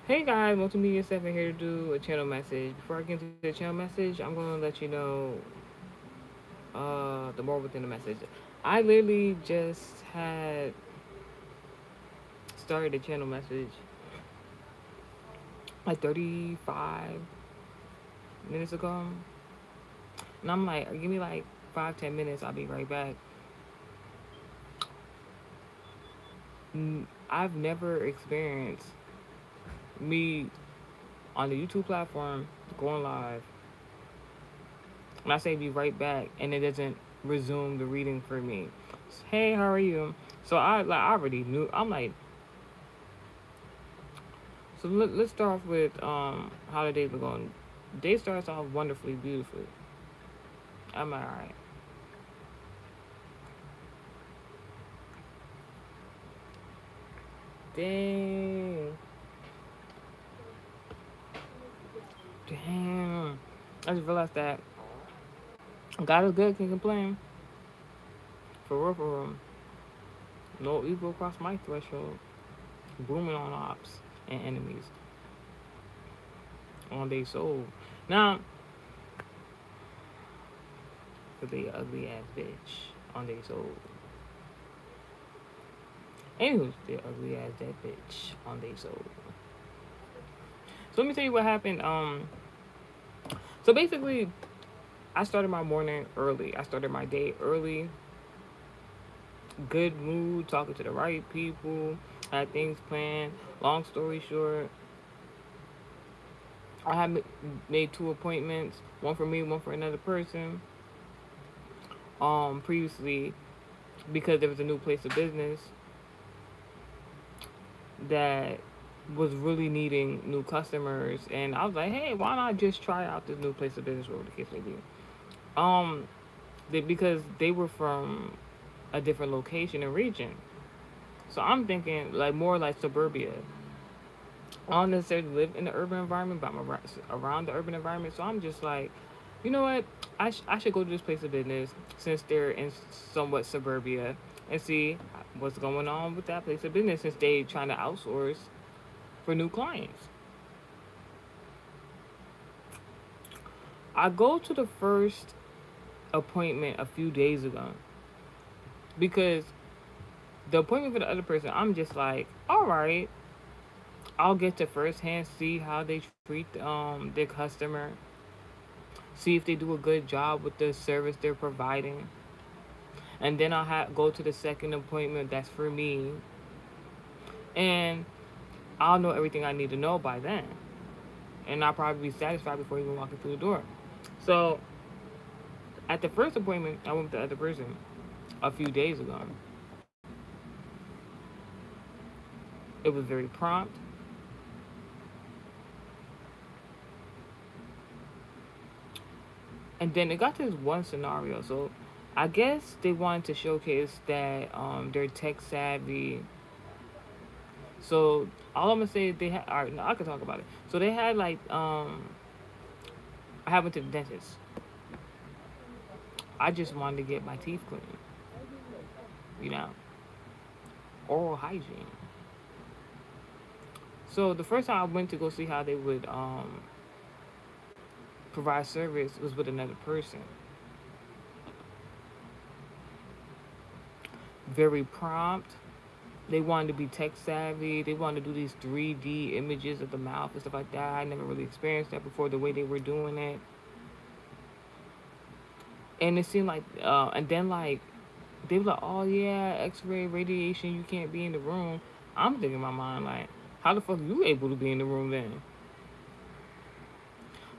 Hey guys, Multimedia 7 here to do a channel message. Before I get into the channel message, I'm going to let you know the more within the message. I literally just had started a channel message like 35 minutes ago. And I'm like, give me like 5, 10 minutes, I'll be right back. I've never experienced me on the YouTube platform going live. And I say be right back, and it doesn't resume the reading for me. Hey, how are you? So I already knew. I'm like, so let's start off with how the day's been going. Day starts off wonderfully, beautifully. I'm alright. Dang, damn. I just realized that God is good. Can't complain. For real, for real. No evil across my threshold. Booming on ops and enemies on their soul. Now, for the ugly ass bitch on their soul. Anywho's the ugly ass that bitch on their soul. So let me tell you what happened. So basically, I started my morning early. I started my day early. Good mood, talking to the right people. Had things planned. Long story short, I had made 2 appointments. One for me, one for another person. Previously, because there was a new place of business that was really needing new customers, and I was like, hey, why not just try out this new place of business, whatever the case may be. Um, because they were from a different location and region, so I'm thinking like more like suburbia. I don't necessarily live in the urban environment, but I'm around the urban environment, so I'm just like, you know what? I should go to this place of business since they're in somewhat suburbia and see what's going on with that place of business since they trying to outsource for new clients. I go to the first appointment a few days ago because the appointment for the other person, I'm just like, all right, I'll get to firsthand see how they treat their customer, see if they do a good job with the service they're providing, and then I'll go to the second appointment that's for me, and I'll know everything I need to know by then, and I'll probably be satisfied before even walking through the door. So at the first appointment, I went with the other person a few days ago. It was very prompt. And then it got to this one scenario. So I guess they wanted to showcase that they're tech savvy. So all I'm gonna say is they had. All right, no, I can talk about it. So they had like I went to the dentist. I just wanted to get my teeth cleaned. You know, oral hygiene. So the first time I went to go see how they would provide service was with another person. Very prompt. They wanted to be tech savvy. They wanted to do these 3D images of the mouth and stuff like that. I never really experienced that before, the way they were doing it. And it seemed like, and then like, they were like, oh yeah, X-ray, radiation, you can't be in the room. I'm thinking in my mind, like, how the fuck are you able to be in the room then?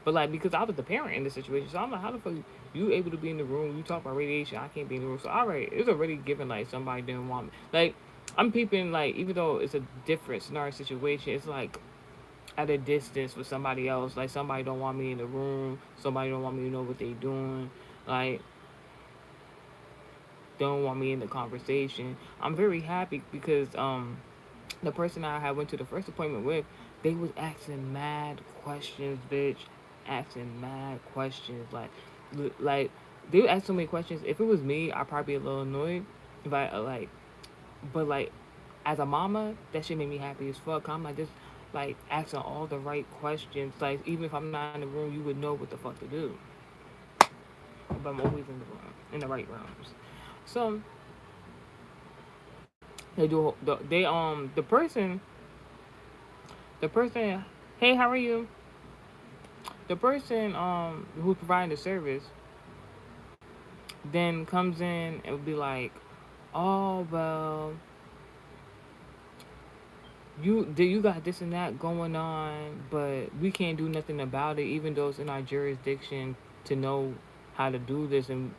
But like, because I was the parent in the situation, so I'm like, how the fuck you able to be in the room? You talk about radiation, I can't be in the room. So alright, it's already given like somebody didn't want me. Like, I'm peeping like, even though it's a different scenario situation, it's like at a distance with somebody else. Like somebody don't want me in the room. Somebody don't want me to know what they doing. Like they don't want me in the conversation. I'm very happy because the person I had went to the first appointment with, they was asking mad questions, bitch. Asking mad questions. Like they would ask so many questions. If it was me, I'd probably be a little annoyed. But like, but like, as a mama, that shit made me happy as fuck. I'm like this. like asking all the right questions. Like even if I'm not in the room, you would know what the fuck to do. But I'm always in the room, in the right rooms. So the person, hey, how are you? The person who's providing the service then comes in and would be like, oh well, you got this and that going on, but we can't do nothing about it, even though it's in our jurisdiction to know how to do this, and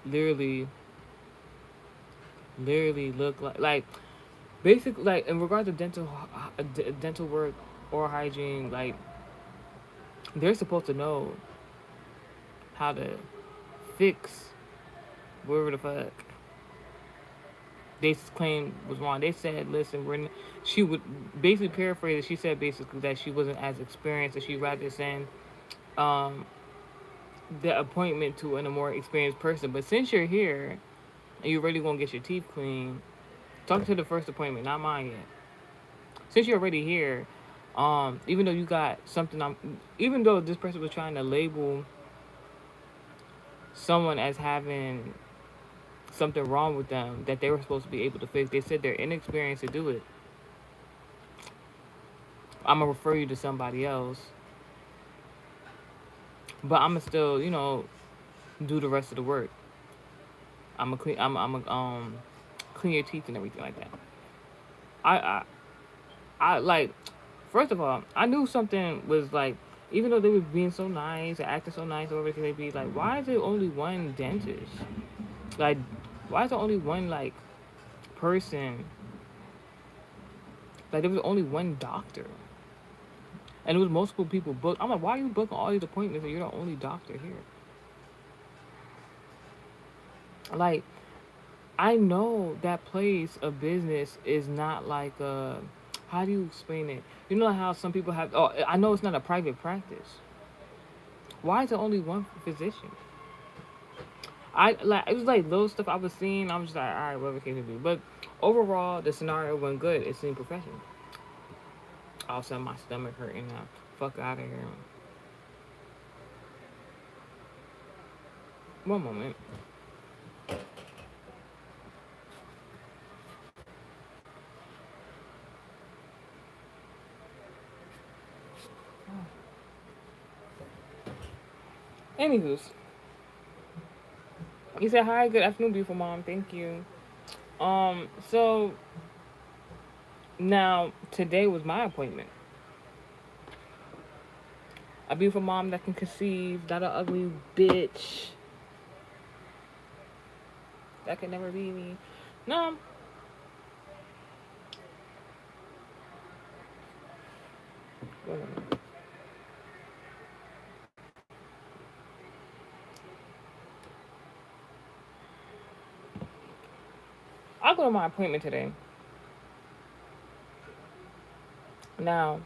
literally, literally look like basically like in regards to dental work or hygiene, like they're supposed to know how to fix whatever the fuck they claimed was wrong. They said, "Listen, she would basically paraphrase it. She said basically that she wasn't as experienced, and she'd rather send um, the appointment to a more experienced person. But since you're here and you're really gonna get your teeth clean, talk to the first appointment, not mine yet. Since you're already here, even though you got something, even though this person was trying to label someone as having something wrong with them that they were supposed to be able to fix, they said they're inexperienced to do it. I'm gonna refer you to somebody else, but I'm gonna still, do the rest of the work. I'm gonna clean. I'm clean your teeth and everything like that. I, I, I like. First of all, I knew something was like. Even though they were being so nice and acting so nice over everything, they'd be like, "Why is there only one dentist? Like, why is there only one like person? Like, there was only one doctor, and it was multiple people booked. I'm like, why are you booking all these appointments and you're the only doctor here? Like, I know that place of business is not like a. How do you explain it? You know how some people have. Oh, I know it's not a private practice. Why is there only one physician? I like it was like little stuff I was seeing. I was just like, all right, whatever the case may be. But overall, the scenario went good. It seemed professional. All of a sudden, my stomach hurting now. Fuck out of here. One moment. Anywho's, he said, "Hi, good afternoon, beautiful mom. Thank you." So now today was my appointment. A beautiful mom that can conceive, not an ugly bitch. That could never be me. No, I'll go to my appointment today. Now,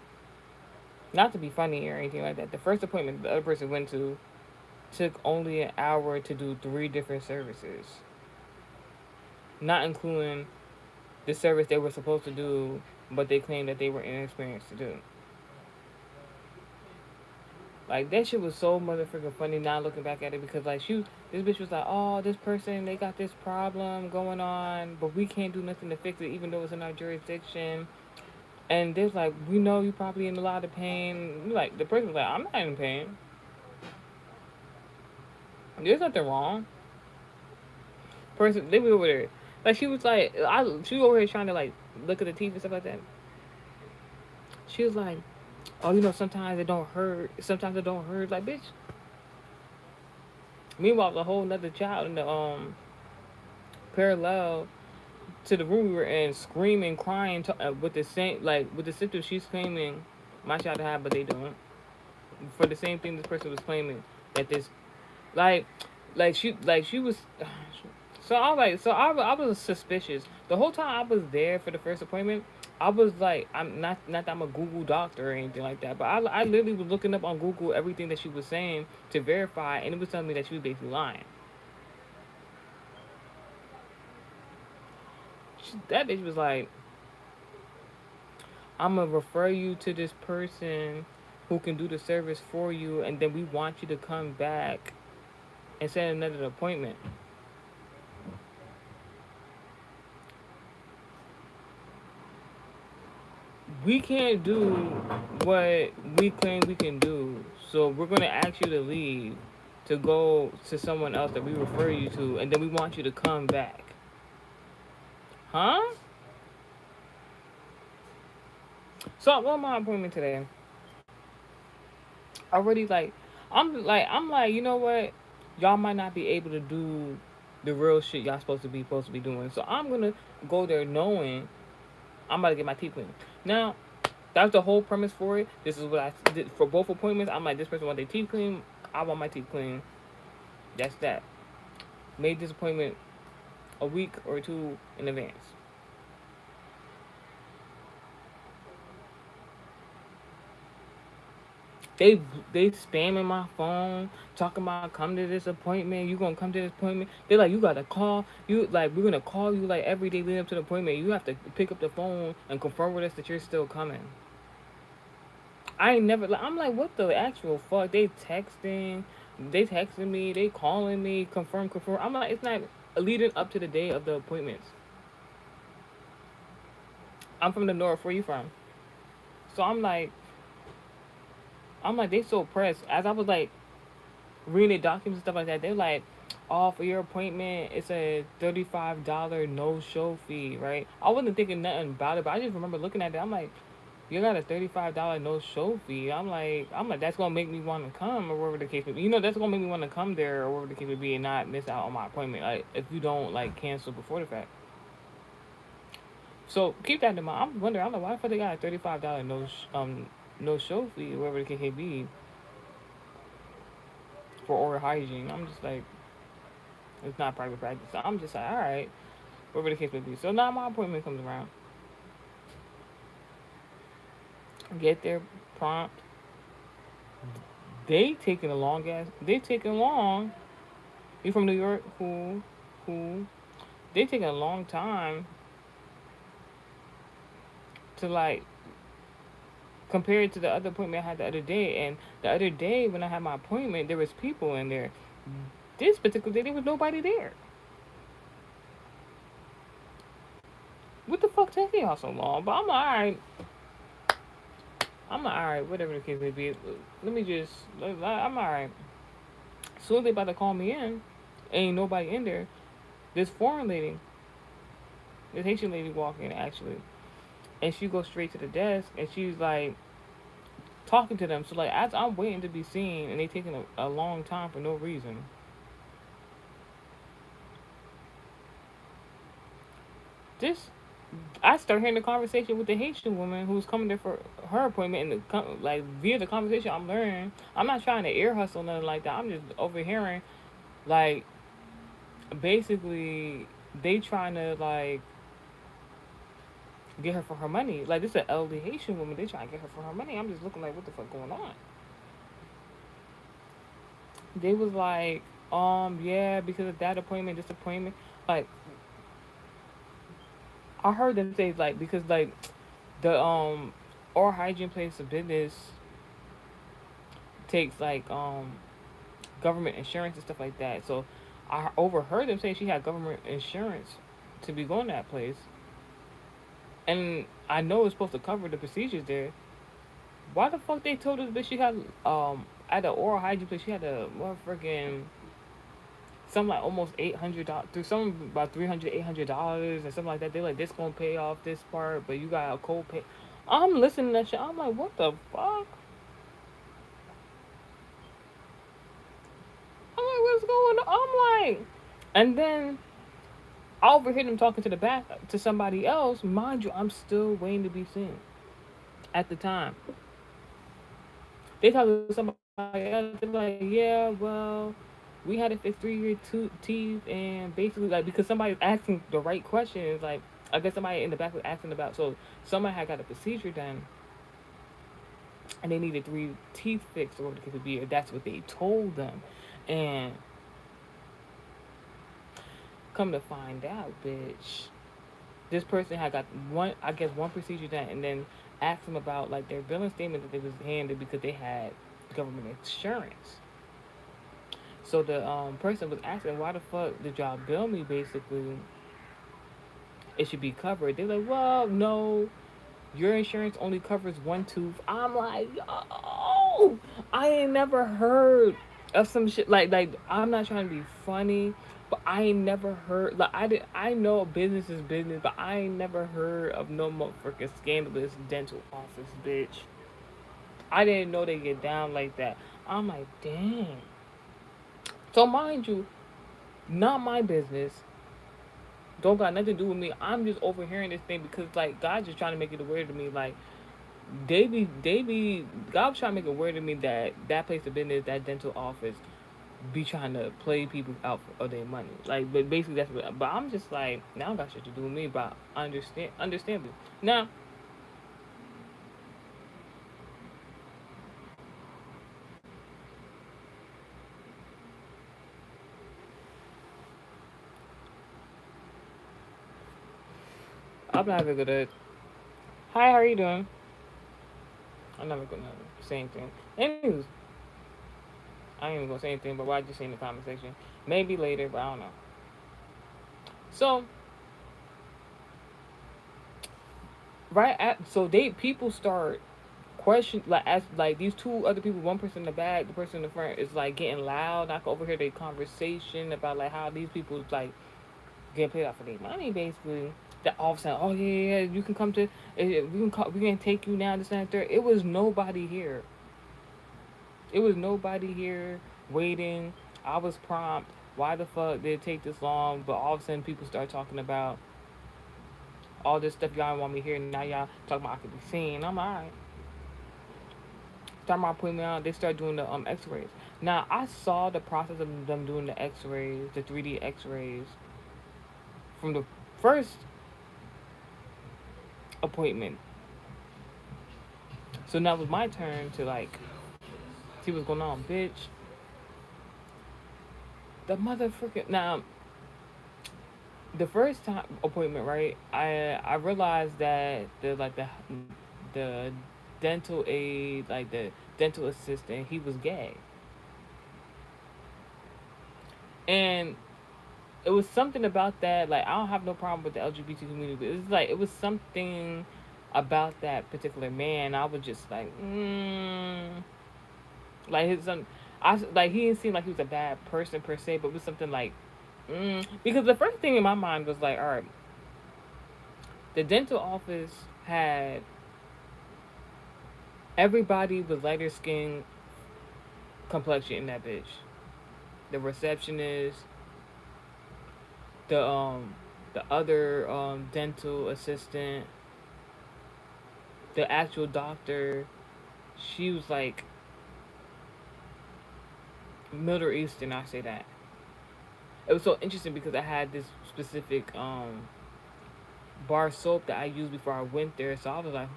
not to be funny or anything like that, the first appointment the other person went to took only an hour to do 3 different services, not including the service they were supposed to do, but they claimed that they were inexperienced to do. Like that shit was so motherfucking funny now looking back at it because like this bitch was like, oh, this person they got this problem going on, but we can't do nothing to fix it even though it's in our jurisdiction. And there's like, we know you probably in a lot of pain. Like the person was like, I'm not in pain. There's nothing wrong. Person, they were over there. Like she was like, she was over here trying to like look at the teeth and stuff like that. She was like, oh, sometimes it don't hurt. Sometimes it don't hurt. Like, bitch. Meanwhile, the whole nother child in the parallel to the room we were in, screaming, crying, with the same with the symptoms she's claiming my child to have, but they don't. For the same thing this person was claiming that this, like, she was. So I was suspicious the whole time I was there for the first appointment. I was like, I'm not that I'm a Google doctor or anything like that, but I literally was looking up on Google everything that she was saying to verify, and it was telling me that she was basically lying. That bitch was like, I'm gonna refer you to this person who can do the service for you, and then we want you to come back and set another appointment. We can't do what we claim we can do, so we're gonna ask you to leave to go to someone else that we refer you to, and then we want you to come back. Huh? So I went my appointment today. Already I'm like, you know what? Y'all might not be able to do the real shit y'all supposed to be doing. So I'm gonna go there knowing I'm about to get my teeth cleaned. Now, that's the whole premise for it. This is what I did for both appointments. I'm like, this person want their teeth clean. I want my teeth clean. That's that. Made this appointment a week or two in advance. They they spamming my phone, talking about come to this appointment. You gonna come to this appointment? They like you gotta call you like we're gonna call you like every day leading up to the appointment. You have to pick up the phone and confirm with us that you're still coming. I ain't never. Like, I'm like, what the actual fuck? They texting me, they calling me, confirm, confirm. I'm like, it's not leading up to the day of the appointments. I'm from the north. Where you from? So I'm like, they so pressed. As I was like reading the documents and stuff like that, they're like, oh, for your appointment, it's a $35 no show fee, right? I wasn't thinking nothing about it, but I just remember looking at it. I'm like, you got a $35 no show fee. I'm like, that's gonna make me want to come or whatever the case may be. That's gonna make me want to come there or whatever the case may be and not miss out on my appointment. Like if you don't like cancel before the fact. So keep that in mind. I'm wondering. I'm like, why the fuck they got a $35 no show fee or whatever the case may be for oral hygiene? I'm just like, it's not private practice. So I'm just like, all right, whatever the case may be. So now my appointment comes around. Get there prompt. They taking a long ass. They taking long. You from New York? Cool, cool. They taking a long time to like compare it to the other appointment I had the other day. And the other day when I had my appointment, there was people in there. This particular day, there was nobody there. What the fuck taking y'all so long? But I'm like, all right. I'm like, all right. Whatever the case may be. Let me just. I'm all right. As soon as they about to call me in, ain't nobody in there. This foreign lady, this Haitian lady walk in actually, and she goes straight to the desk and she's like talking to them. So like as I'm waiting to be seen and they taking a long time for no reason. This I start hearing the conversation with the Haitian woman who's coming there for her appointment, and like via the conversation, I'm learning. I'm not trying to ear hustle nothing like that. I'm just overhearing, like, basically they trying to like get her for her money. Like this is an elderly Haitian woman. They trying to get her for her money. I'm just looking like, what the fuck going on? They was like, yeah, because of that appointment, this appointment, like I heard them say like because like the oral hygiene place of business takes like government insurance and stuff like that. So I overheard them say she had government insurance to be going to that place, and I know it's supposed to cover the procedures there. Why the fuck they told us that she had at the oral hygiene place she had a motherfucking some like almost $800 through some about 300 $800 and something like that. They like this gonna pay off this part, but you got a co-pay. I'm listening to that shit. I'm like, what the fuck? I'm like, what's going on? I'm like, and then I overhear them talking to the back to somebody else. Mind you, I'm still waiting to be seen. At the time, they talking to somebody else. They're like, yeah, well, we had to fix 3 year teeth, and basically like because somebody's asking the right questions, like I guess somebody in the back was asking about. So somebody had got a procedure done, and they needed 3 teeth fixed or whatever the case would be. Or that's what they told them, and come to find out, bitch, this person had got one, I guess, one procedure done, and then asked them about like their billing statement that they was handed because they had government insurance. So the person was asking, why the fuck did y'all bill me? Basically, it should be covered. They're like, well, no, your insurance only covers one tooth. I'm like, oh, I ain't never heard of some shit like I'm not trying to be funny, but I ain't never heard like I know business is business, but I ain't never heard of no motherfucking scandalous dental office, bitch. I didn't know they get down like that. I'm like, dang. So mind you, not my business. Don't got nothing to do with me. I'm just overhearing this thing because like God just trying to make it aware to me. Like they be God was trying to make it weird to me that that place of business, that dental office, be trying to play people out of their money. Like, but basically that's what. But I'm just like, now don't got shit to do with me. But understand me. Now, I'm not even gonna. Hi, how are you doing? I'm never gonna say anything. Anyways, I ain't even gonna say anything. But why just say in the conversation? Maybe later, but I don't know. So so they people start question like as like these two other people, one person in the back, the person in the front is like getting loud. I can overhear their conversation about like how these people like getting paid out for their money basically. That all of a sudden, oh yeah, you can come to, we can take you now, this and that, there. It was nobody here. It was nobody here waiting. I was prompt. Why the fuck did it take this long? But all of a sudden, people start talking about all this stuff y'all want me here. Now y'all talking about I could be seen. I'm like, all right. Start my appointment out. They start doing the X-rays. Now I saw the process of them doing the X-rays, the 3D X-rays from the first appointment. So now it was my turn to like see what's going on, bitch. The motherfucker. Now the first time appointment, right? I realized that the dental aide, like the dental assistant, he was gay, and it was something about that. Like I don't have no problem with the LGBT community, but it's like it was something about that particular man. I was just like, like his I like he didn't seem like he was a bad person per se, but it was something like, because the first thing in my mind was like, all right, the dental office had everybody with lighter skin complexion in that bitch. The receptionist, the other dental assistant, the actual doctor, she was like Middle Eastern. I say that. It was so interesting because I had this specific bar soap that I used before I went there, so I was like,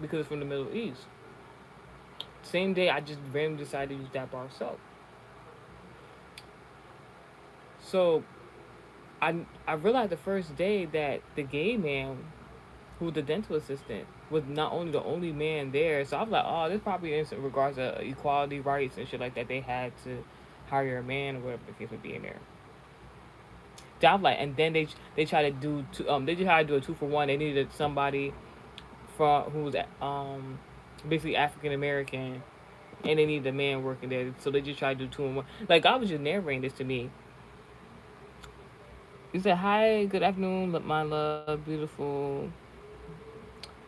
because it's from the Middle East. Same day, I just randomly decided to use that bar soap. So I realized the first day that the gay man, who was the dental assistant, was not only the only man there. So I was like, oh, this probably is in regards to equality rights and shit like that. They had to hire a man or whatever the case would be in there. So I was like, and then they try to do they just tried to do a 2-for-1. They needed somebody from who was basically African American, and they needed a man working there. So they just tried to do 2 in 1. Like I was just narrating this to me. You said hi, good afternoon, my love, beautiful.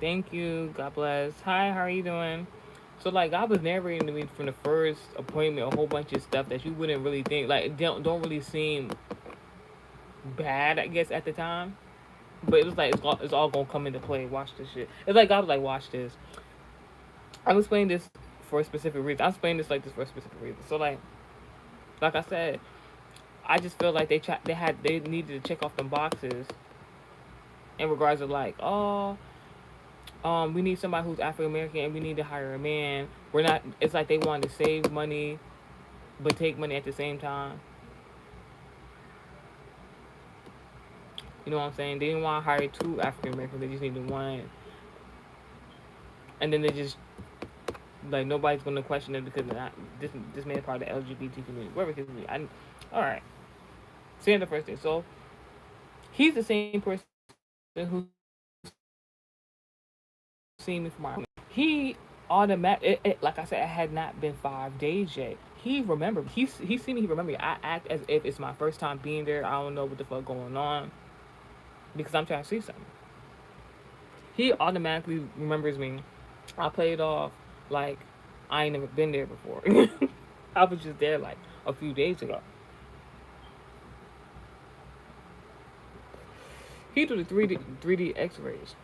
Thank you. God bless. Hi, how are you doing? So like I was narrating to me from the first appointment a whole bunch of stuff that you wouldn't really think like don't really seem bad I guess at the time, but it was like it's all gonna come into play. Watch this shit. It's like I was like watch this. I'm explaining this for a specific reason. I'm explaining this like this for a specific reason. So like I said, I just feel like they needed to check off them boxes in regards to like we need somebody who's African American and we need to hire a man. We're not. It's like they wanted to save money, but take money at the same time. You know what I'm saying? They didn't want to hire two African Americans. They just needed one, and then they just like nobody's gonna question it because this man is part of the LGBT community. Whatever it could be. All right. Saying the first thing. So he's the same person who seen me for my. He automatic. Like I said, it had not been 5 days yet. He remembered. He seen me. He remembered me. I act as if it's my first time being there. I don't know what the fuck going on because I'm trying to see something. He automatically remembers me. I played off like I ain't never been there before. I was just there like a few days ago. He do the 3D X-rays.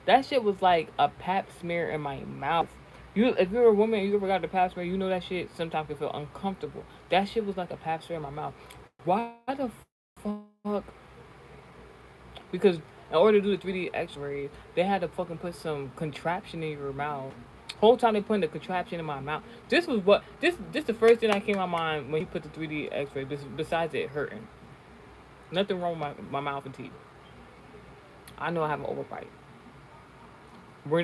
That shit was like a pap smear in my mouth. If you're a woman and you ever got the pap smear, you know that shit sometimes can feel uncomfortable. That shit was like a pap smear in my mouth. Why the fuck? Because in order to do the 3D X-rays, they had to fucking put some contraption in your mouth. Whole time they putting the contraption in my mouth. This the first thing that came to my mind when he put the 3D X-ray. Besides it hurting, nothing wrong with my mouth and teeth. I know I have an overbite.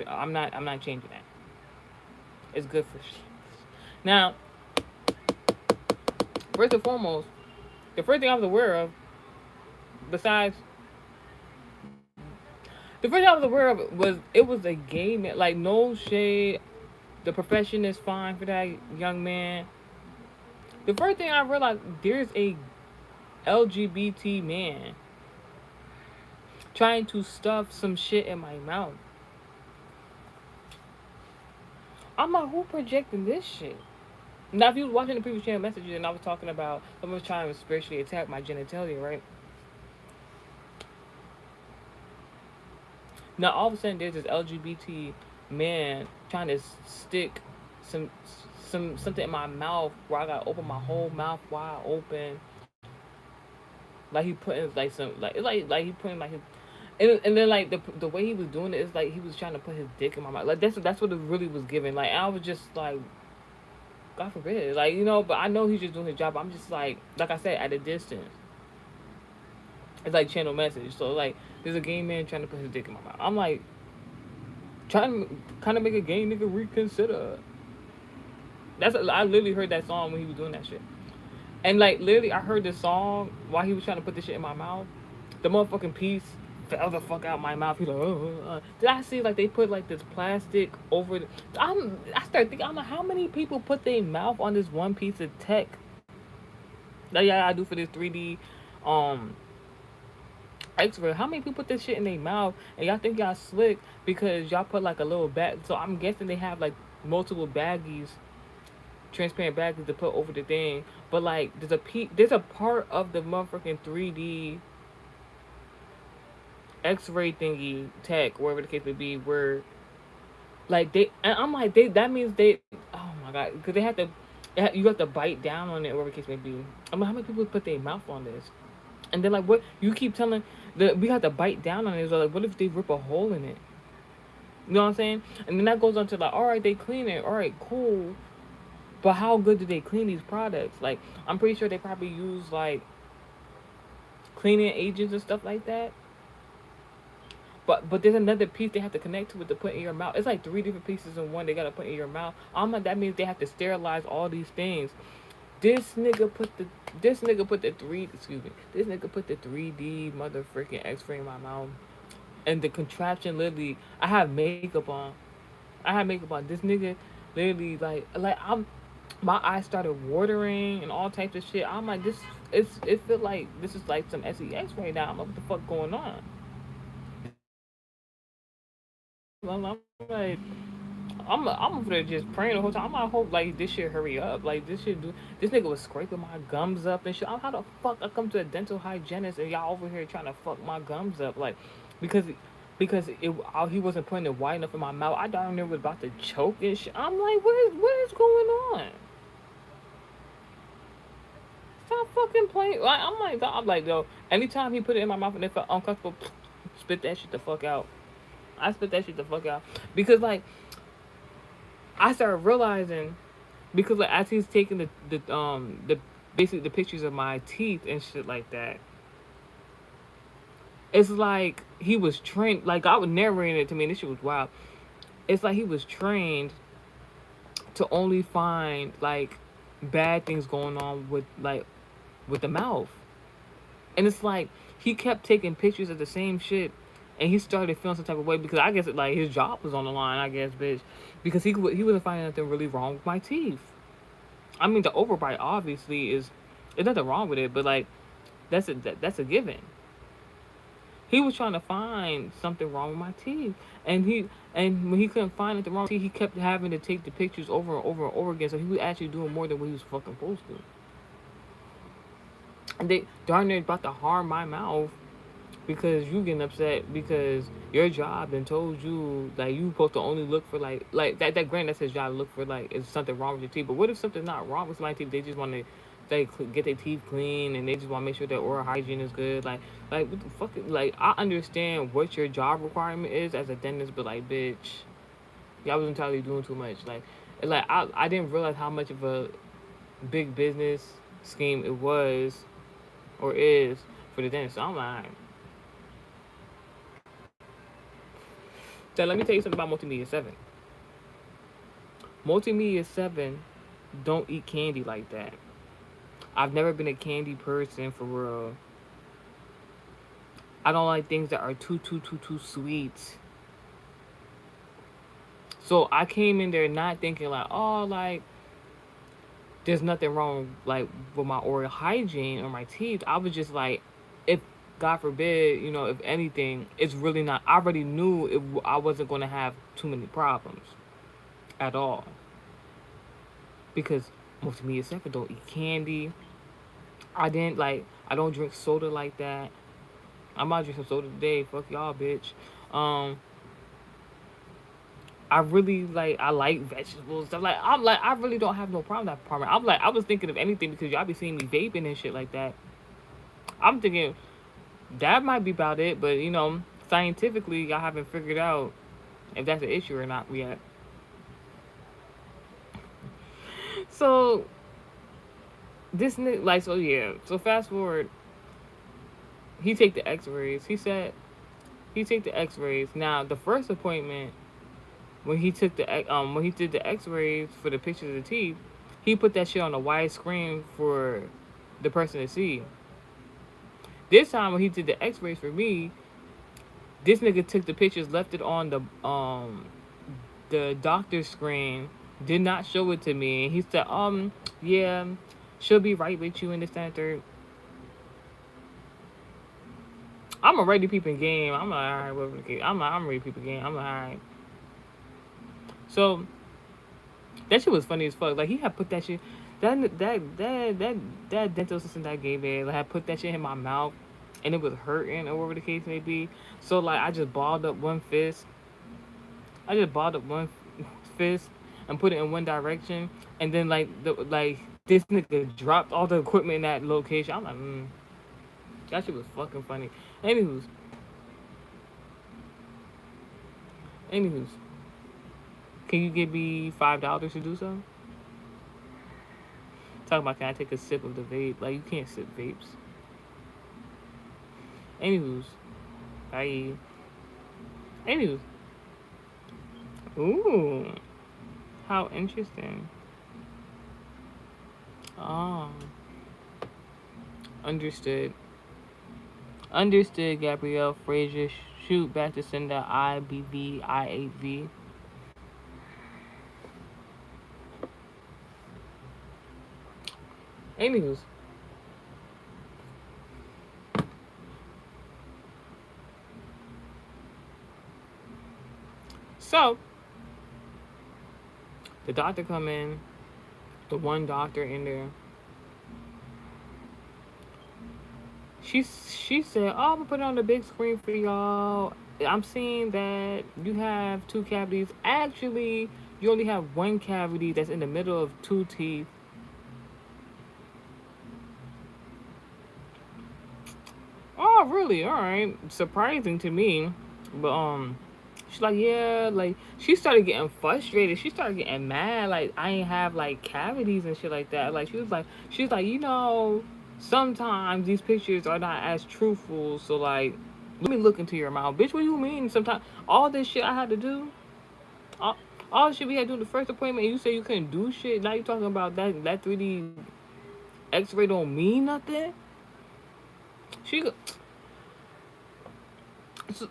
I'm not changing that. It's good for shit. Now, first and foremost, the first thing I was aware of, besides the first thing I was aware of was it was a gay man. Like no shade, the profession is fine for that young man. The first thing I realized there's a LGBT man trying to stuff some shit in my mouth. I'm like, who projecting this shit? Now, if you was watching the previous channel messages and I was talking about someone was trying to spiritually attack my genitalia, right? Now, all of a sudden, there's this LGBT man trying to stick some something in my mouth where I gotta open my whole mouth wide open. Like he putting like some like he putting like his and then like the way he was doing it is like he was trying to put his dick in my mouth. Like that's what it really was giving. Like I was just like, God forbid, like you know. But I know he's just doing his job. I'm just like I said, at a distance. It's like channel message. So like there's a gay man trying to put his dick in my mouth. I'm like trying to kind of make a gay nigga reconsider. I literally heard that song when he was doing that shit. And like literally, I heard this song while he was trying to put this shit in my mouth. The motherfucking piece fell the fuck out my mouth. He's like, Did I see like they put like this plastic over? I started thinking, I'm like, how many people put their mouth on this one piece of tech? That y'all gotta do for this 3D, X-ray. How many people put this shit in their mouth and y'all think y'all slick because y'all put like a little bag? So I'm guessing they have like multiple baggies, transparent baggies to put over the thing. But like there's a part of the motherfucking 3D X-ray thingy tech, wherever the case may be, where like and I'm like that means oh my god, because they have to you have to bite down on it, wherever the case may be. I'm like, how many people put their mouth on this? And then like what you keep telling we have to bite down on it. So like, what if they rip a hole in it? You know what I'm saying? And then that goes on to like, all right, they clean it, all right, cool. But how good do they clean these products? Like, I'm pretty sure they probably use like cleaning agents and stuff like that. But there's another piece they have to connect to it to put in your mouth. It's like 3 different pieces in one they gotta put in your mouth. I'm like, that means they have to sterilize all these things. This nigga put the 3D motherfucking X-ray in my mouth, and the contraption literally. I have makeup on. This nigga literally my eyes started watering and all types of shit. I'm like, it feel like this is like some sex right now. I'm like, what the fuck going on? I'm like, I'm over there just praying the whole time. I'm like, I hope like this shit hurry up. Like this shit do. This nigga was scraping my gums up and shit. How the fuck I come to a dental hygienist and y'all over here trying to fuck my gums up? Like, because he wasn't putting it wide enough in my mouth. I darn near was about to choke and shit. I'm like, what is going on? Stop fucking playing. Like, I'm like, yo. Anytime he put it in my mouth and it felt uncomfortable, spit that shit the fuck out. I spit that shit the fuck out because like I started realizing because like as he's taking the basically the pictures of my teeth and shit like that. It's like he was trained. Like I was narrating it to me, and this shit was wild. It's like he was trained to only find like bad things going on with the mouth. And it's like he kept taking pictures of the same shit, and he started feeling some type of way because I guess like his job was on the line. I guess, bitch, because he wasn't finding nothing really wrong with my teeth. I mean, the overbite obviously is, there's nothing wrong with it, but like that's a given. He was trying to find something wrong with my teeth, and when he couldn't find anything wrong with my teeth, he kept having to take the pictures over and over and over again. So he was actually doing more than what he was fucking supposed to. And they darn near about to harm my mouth because you getting upset because your job and told you like you supposed to only look for like that grant that says job look for like is something wrong with your teeth. But what if something's not wrong with my teeth? They just want to get their teeth clean and they just want to make sure their oral hygiene is good. Like what the fuck? Like I understand what your job requirement is as a dentist, but like bitch, y'all was entirely doing too much. Like I didn't realize how much of a big business scheme it was or is for the dentist. So I'm like. So let me tell you something about Multimedia 7. Multimedia 7 don't eat candy like that. I've never been a candy person for real. I don't like things that are too sweet. So I came in there not thinking like, oh, like there's nothing wrong like with my oral hygiene or my teeth. I was just like, if God forbid, if anything, it's really not. I already knew I wasn't going to have too many problems at all because most of me except for don't eat candy. I don't drink soda like that. I might drink some soda today. Fuck y'all, bitch. Um, I like vegetables stuff. I really don't have no problem with that department. I was thinking of anything because y'all be seeing me vaping and shit like that. I'm thinking that might be about it, but scientifically y'all haven't figured out if that's an issue or not yet. So this like so yeah. So fast forward, he take the X-rays. He said he take the X-rays. Now the first appointment when he did the X-rays for the pictures of the teeth, he put that shit on a wide screen for the person to see. This time when he did the X-rays for me, this nigga took the pictures, left it on the doctor's screen, did not show it to me. He said, yeah, she'll be right with you in the center. I'm already peeping game. I'm like, all right, whatever the case. I'm ready peeping game. I'm like, all right. So that shit was funny as fuck. Like he had put that shit. That dental assistant that gave it like, had put that shit in my mouth, and it was hurting or whatever the case may be. So like I just balled up one fist. I just balled up one fist and put it in one direction, and then like this nigga dropped all the equipment in that location. I'm like, that shit was fucking funny. Anywho's, anywho's, can you give me $5 to do so? Talking about can I take a sip of the vape? Like you can't sip vapes. Anywho's, bye. Anywho's, ooh, how interesting. Oh, understood. Understood, Gabrielle Frazier. Shoot back to sender IBVI8V. Anywho's. So, the doctor come in, the one doctor in there. She said, "Oh, I'm gonna put it on the big screen for y'all. I'm seeing that you have two cavities. Actually, you only have one cavity that's in the middle of two teeth." Oh, really? All right. Surprising to me, but She's like, yeah, like she started getting frustrated. She started getting mad. Like I ain't have like cavities and shit like that. Like she's like, sometimes these pictures are not as truthful. So like, let me look into your mouth, bitch. What do you mean? Sometimes all this shit I had to do, all, all the shit we had to do in the first appointment. And you say you couldn't do shit. Now you talking about that 3D X-ray don't mean nothing. She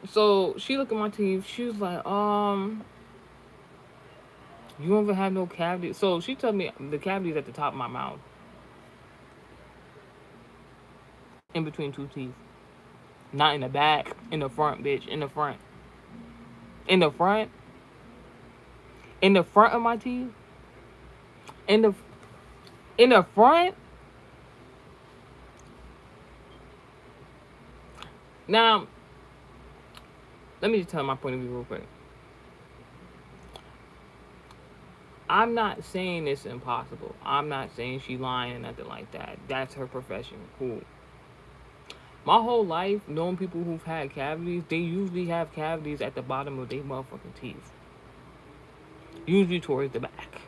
so she looked at my teeth. She was like, you don't even have no cavity. So she told me the cavity's at the top of my mouth, in between two teeth. Not in the back, in the front, bitch. In the front. In the front. In the front of my teeth. In the in the front. Now, let me just tell my point of view real quick. I'm not saying it's impossible. I'm not saying she lying or nothing like that. That's her profession. Cool. My whole life, knowing people who've had cavities, they usually have cavities at the bottom of their motherfucking teeth. Usually towards the back.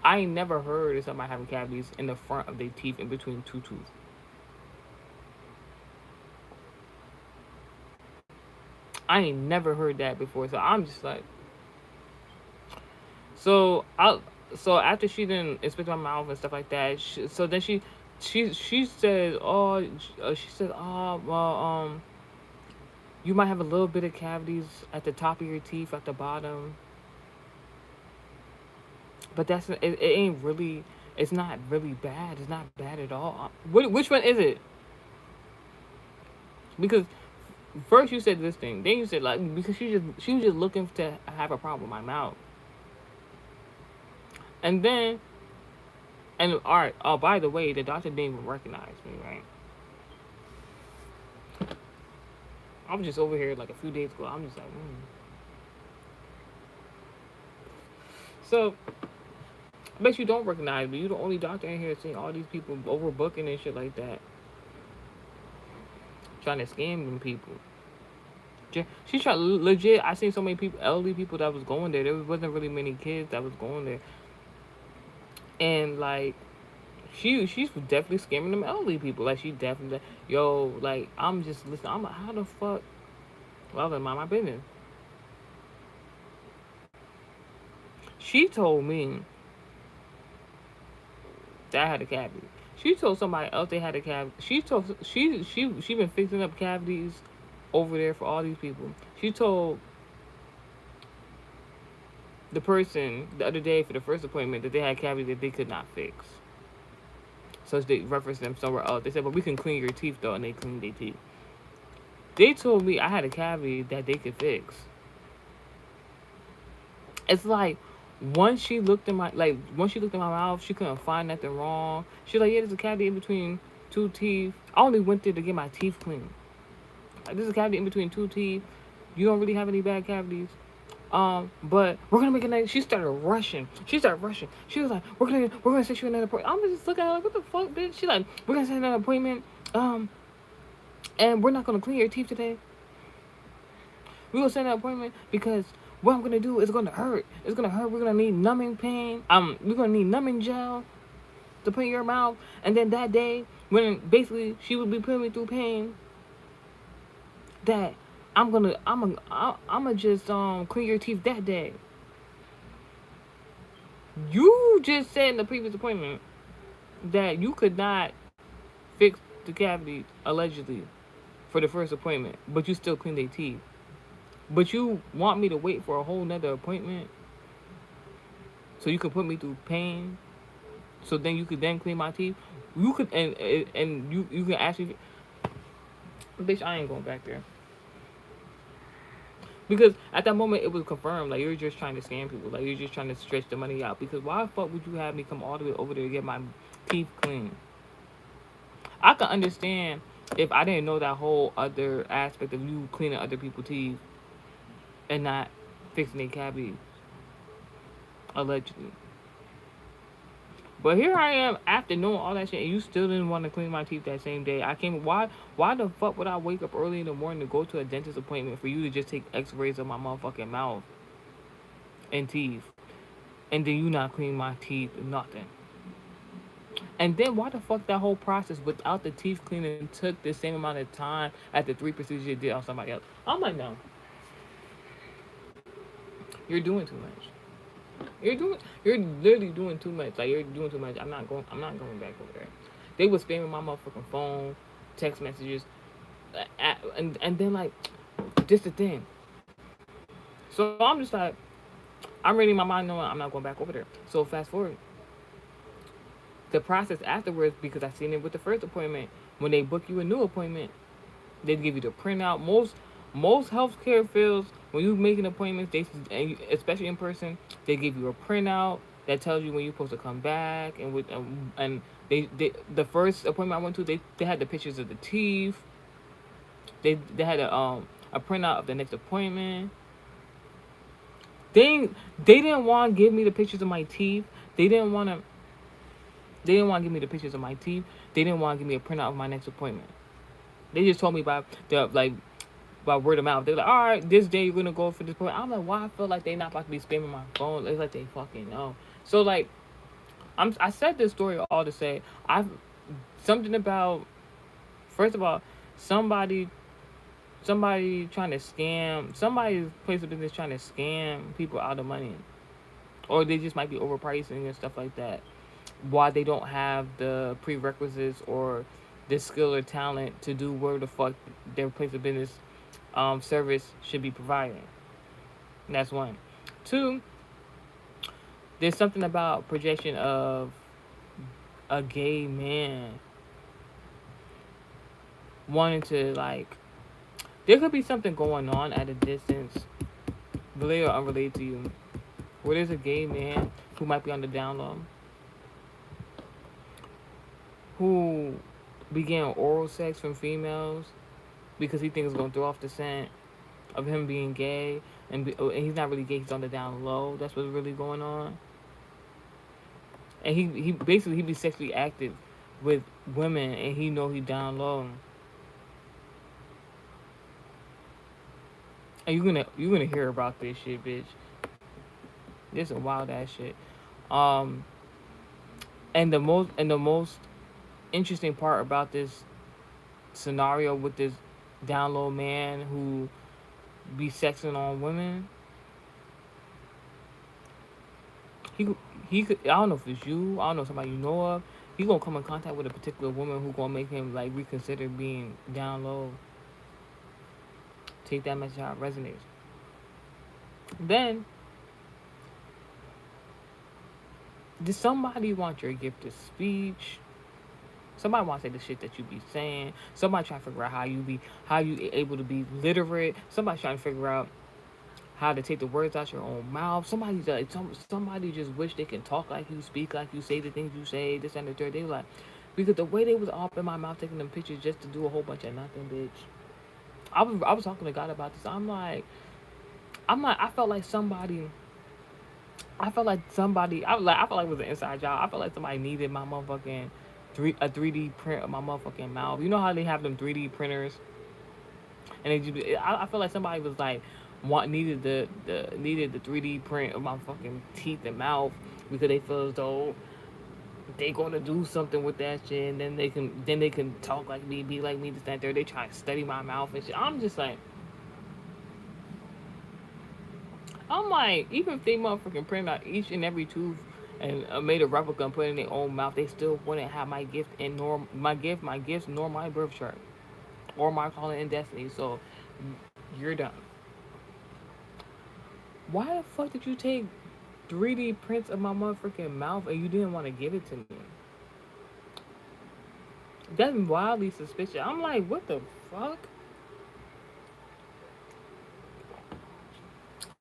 I ain't never heard of somebody having cavities in the front of their teeth in between two teeth. I ain't never heard that before. So I'm just like, so I so after she didn't inspect my mouth and stuff like that, so then she said, she said, oh well, you might have a little bit of cavities at the top of your teeth at the bottom, but it ain't really, it's not really bad. It's not bad at all. Which one is it? Because first you said this thing, then you said like because she was just looking to have a problem with my mouth, and then and all right. Oh, by the way, the doctor didn't even recognize me, right? I was just over here like a few days ago. I'm just like, So, I bet you don't recognize me. You're the only doctor in here seeing all these people overbooking and shit like that, trying to scam them people. She tried legit. I seen so many people, elderly people that was going there. There wasn't really many kids that was going there, and like she's definitely scamming them elderly people. Like she definitely, yo, like I'm just listening. I'm like, how the fuck? Well, I mind my business. She told me that I had a cavity. She told somebody else they had a cavity. She been fixing up cavities over there for all these people. She told the person the other day for the first appointment that they had cavities that they could not fix. So they referenced them somewhere else. They said, "But we can clean your teeth though," and they cleaned their teeth. They told me I had a cavity that they could fix. It's like once she looked in my mouth, she couldn't find nothing wrong. She was like, yeah, there's a cavity in between two teeth. I only went there to get my teeth cleaned. Like, there's a cavity in between two teeth. You don't really have any bad cavities. But we're gonna make a night. She started rushing. She was like, we're gonna set you another appointment. I'm just looking at her like, what the fuck, bitch? She's like, we're gonna set another appointment. And we're not gonna clean your teeth today. We're gonna set an appointment because what I'm gonna do is gonna hurt. It's gonna hurt. We're gonna need numbing pain. We're gonna need numbing gel to put in your mouth. And then that day, when basically she would be putting me through pain, that I'm gonna just clean your teeth that day. You just said in the previous appointment that you could not fix the cavity allegedly for the first appointment, but you still clean their teeth. But you want me to wait for a whole nother appointment so you can put me through pain, so then you could then clean my teeth. You could and you can actually, bitch, I ain't going back there. Because at that moment it was confirmed, like you're just trying to scam people, like you're just trying to stretch the money out. Because why the fuck would you have me come all the way over there to get my teeth cleaned? I could understand if I didn't know that whole other aspect of you cleaning other people's teeth and not fixing their cavity, allegedly. But here I am after knowing all that shit, and you still didn't want to clean my teeth that same day. I came. Why the fuck would I wake up early in the morning to go to a dentist appointment for you to just take X-rays of my motherfucking mouth and teeth, and then you not clean my teeth, nothing. And then why the fuck that whole process without the teeth cleaning took the same amount of time as the 3 procedures you did on somebody else? I'm like, no, you're doing too much. You're literally doing too much. Like you're doing too much. I'm not going back over there. They was spamming my motherfucking phone, text messages, and then like, just the thing. So I'm just like, I'm reading my mind knowing I'm not going back over there. So fast forward, the process afterwards, because I seen it with the first appointment. When they book you a new appointment, they give you the printout. Most healthcare fields, when you making appointments, especially in person, they give you a printout that tells you when you're supposed to come back. And they the first appointment I went to, they had the pictures of the teeth. They had a printout of the next appointment. They they didn't want to give me the pictures of my teeth. They didn't want to. They didn't want to give me the pictures of my teeth. They didn't want to give me a printout of my next appointment. They just told me by word of mouth. They're like, all right, this day you're gonna go for this point. I'm like, why I feel like they not about to be spamming my phone? It's like they fucking know. So like, I said this story all to say I've something about, first of all, somebody trying to scam, somebody's place of business trying to scam people out of money, or they just might be overpricing and stuff like that. Why they don't have the prerequisites or the skill or talent to do where the fuck their place of business service should be providing. That's one. Two, there's something about projection of a gay man wanting to like. There could be something going on at a distance, related or unrelated to you, where there's a gay man who might be on the down low, who began oral sex from females because he thinks it's gonna throw off the scent of him being gay, and he's not really gay. He's on the down low. That's what's really going on. And he basically he be sexually active with women, and he know he down low. And you're gonna hear about this shit, bitch. This is wild ass shit. Um, and the most interesting part about this scenario with this down low man who be sexing on women, he he could, I don't know if it's you, I don't know, somebody you know of, he gonna come in contact with a particular woman who gonna make him like reconsider being down low. Take that message how it resonates. Then, does somebody want your gift of speech? Somebody want to say the shit that you be saying. Somebody trying to figure out how you able to be literate. Somebody trying to figure out how to take the words out your own mouth. Somebody just wish they can talk like you, speak like you, say the things you say, this and the third. They like, because the way they was all in my mouth taking them pictures just to do a whole bunch of nothing, bitch. I was talking to God about this. I felt like somebody. I felt like somebody. I felt like it was an inside job. I felt like somebody needed my motherfucking 3D print of my motherfucking mouth. You know how they have them 3D printers, and I feel like somebody was like needed the 3D print of my fucking teeth and mouth because they feel as though they gonna do something with that shit, and then they can talk like me, be like me, this that there. They try to study my mouth and shit. I'm like, even if they motherfucking print out each and every tooth and made a replica and put it in their own mouth, they still wouldn't have my gift and nor my gifts nor my birth chart or my calling and destiny. So you're done. Why the fuck did you take 3D prints of my motherfucking mouth and you didn't want to give it to me? That's wildly suspicious. I'm like, what the fuck?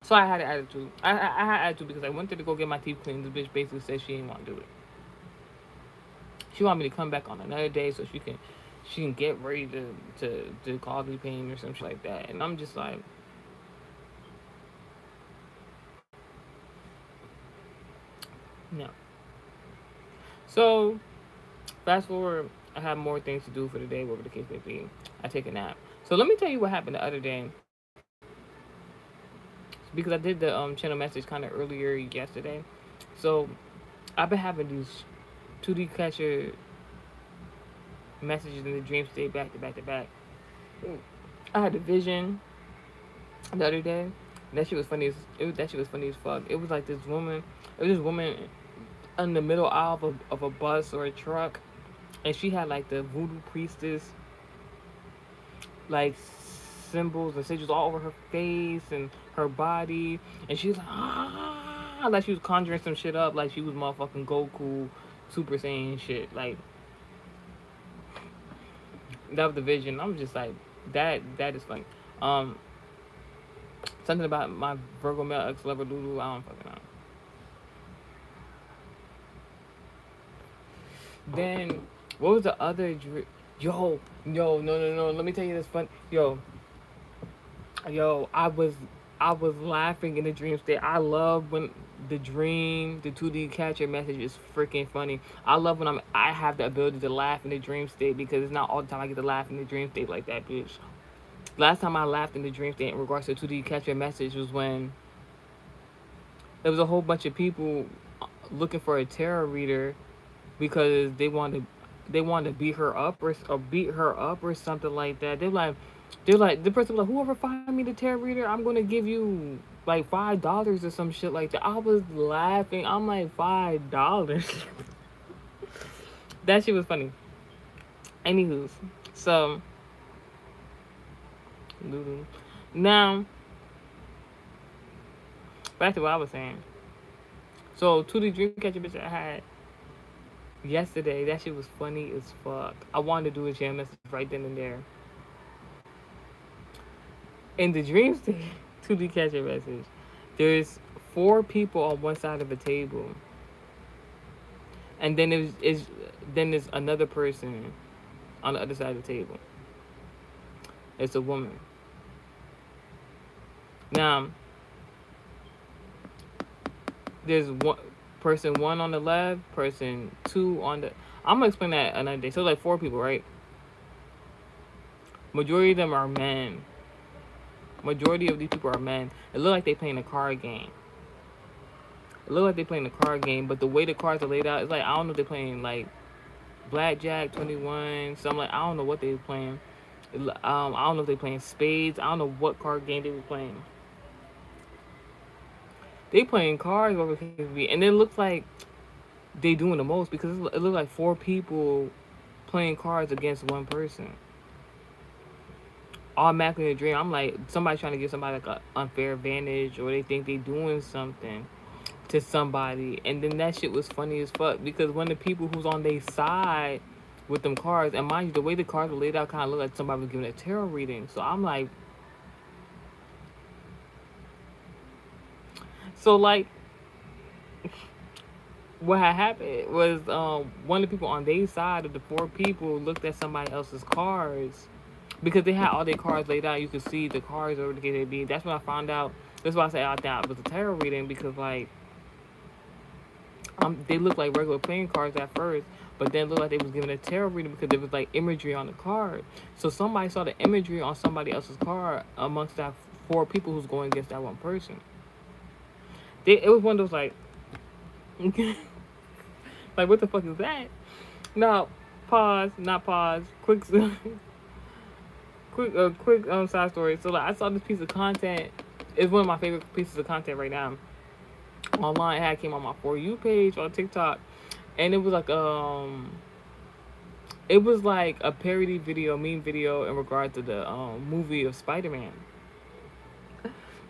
So I had an attitude. I had attitude because I went there to go get my teeth cleaned. The bitch basically said she didn't want to do it. She wanted me to come back on another day so she can get ready to cause me pain or something like that. And I'm just like, no. So fast forward, I have more things to do for the day, whatever the case may be. I take a nap. So let me tell you what happened the other day, because I did the channel message kind of earlier yesterday. So I've been having these 2D catcher messages in the dream state back to back to back. I had a vision the other day. That shit was funny as that shit was funny as fuck. It was like this woman. It was this woman in the middle aisle of a bus or a truck, and she had like the voodoo priestess like symbols and sigils all over her face and her body, and she was like she was conjuring some shit up, like she was motherfucking Goku, Super Saiyan shit. Like that was the vision. I'm just like that is funny. Um, Something about my Virgo male ex lover Lulu. I don't fucking know. Then what was the other? Yo, no. Let me tell you this fun. Yo, I was laughing in the dream state. I love when the 2D catcher message is freaking funny. I love when I have the ability to laugh in the dream state because it's not all the time I get to laugh in the dream state like that, bitch. Last time I laughed in the dream state in regards to 2D catcher message was when there was a whole bunch of people looking for a tarot reader because they wanted to beat her up or beat her up or something like that. They're like the person was like, whoever find me the tarot reader, I'm gonna give you like $5 or some shit like that. I was laughing. I'm like $5. That shit was funny. Anywho, so now back to what I was saying. So 2D dream catcher bitch I had yesterday, that shit was funny as fuck. I wanted to do a jam message right then and there. In the dream state, 2D catcher message, there's four people on one side of a table, and then there's another person on the other side of the table. It's a woman. Now, there's one on the left, person two on the. I'm gonna explain that another day. So like four people, right? Majority of them are men. Majority of these people are men. It look like they playing a card game. It look like they playing a card game, but the way the cards are laid out, it's like I don't know if they're playing like blackjack, 21. So I'm like I don't know what they were playing. I don't know if they playing spades. I don't know what card game they were playing. They playing cards over here, and it looks like they doing the most because it looks like four people playing cards against one person. Automatically in a dream, I'm like somebody trying to give somebody like an unfair advantage, or they think they doing something to somebody, and then that shit was funny as fuck because one of the people who's on their side with them cards, and mind you, the way the cards were laid out kind of looked like somebody was giving a tarot reading. So I'm like, so like what had happened was one of the people on their side of the four people looked at somebody else's cards because they had all their cards laid out. You could see the cards over the KDB. That's when I found out. That's why I say I thought it was a tarot reading because like they looked like regular playing cards at first, but then looked like they was giving a tarot reading because there was like imagery on the card. So somebody saw the imagery on somebody else's card amongst that four people who's going against that one person. It was one of those like, like what the fuck is that? Now, pause, not pause. Quick side story. So like I saw this piece of content. It's one of my favorite pieces of content right now. Online, it came on my For You page on TikTok, and it was like a parody video, meme video in regard to the movie of Spider-Man.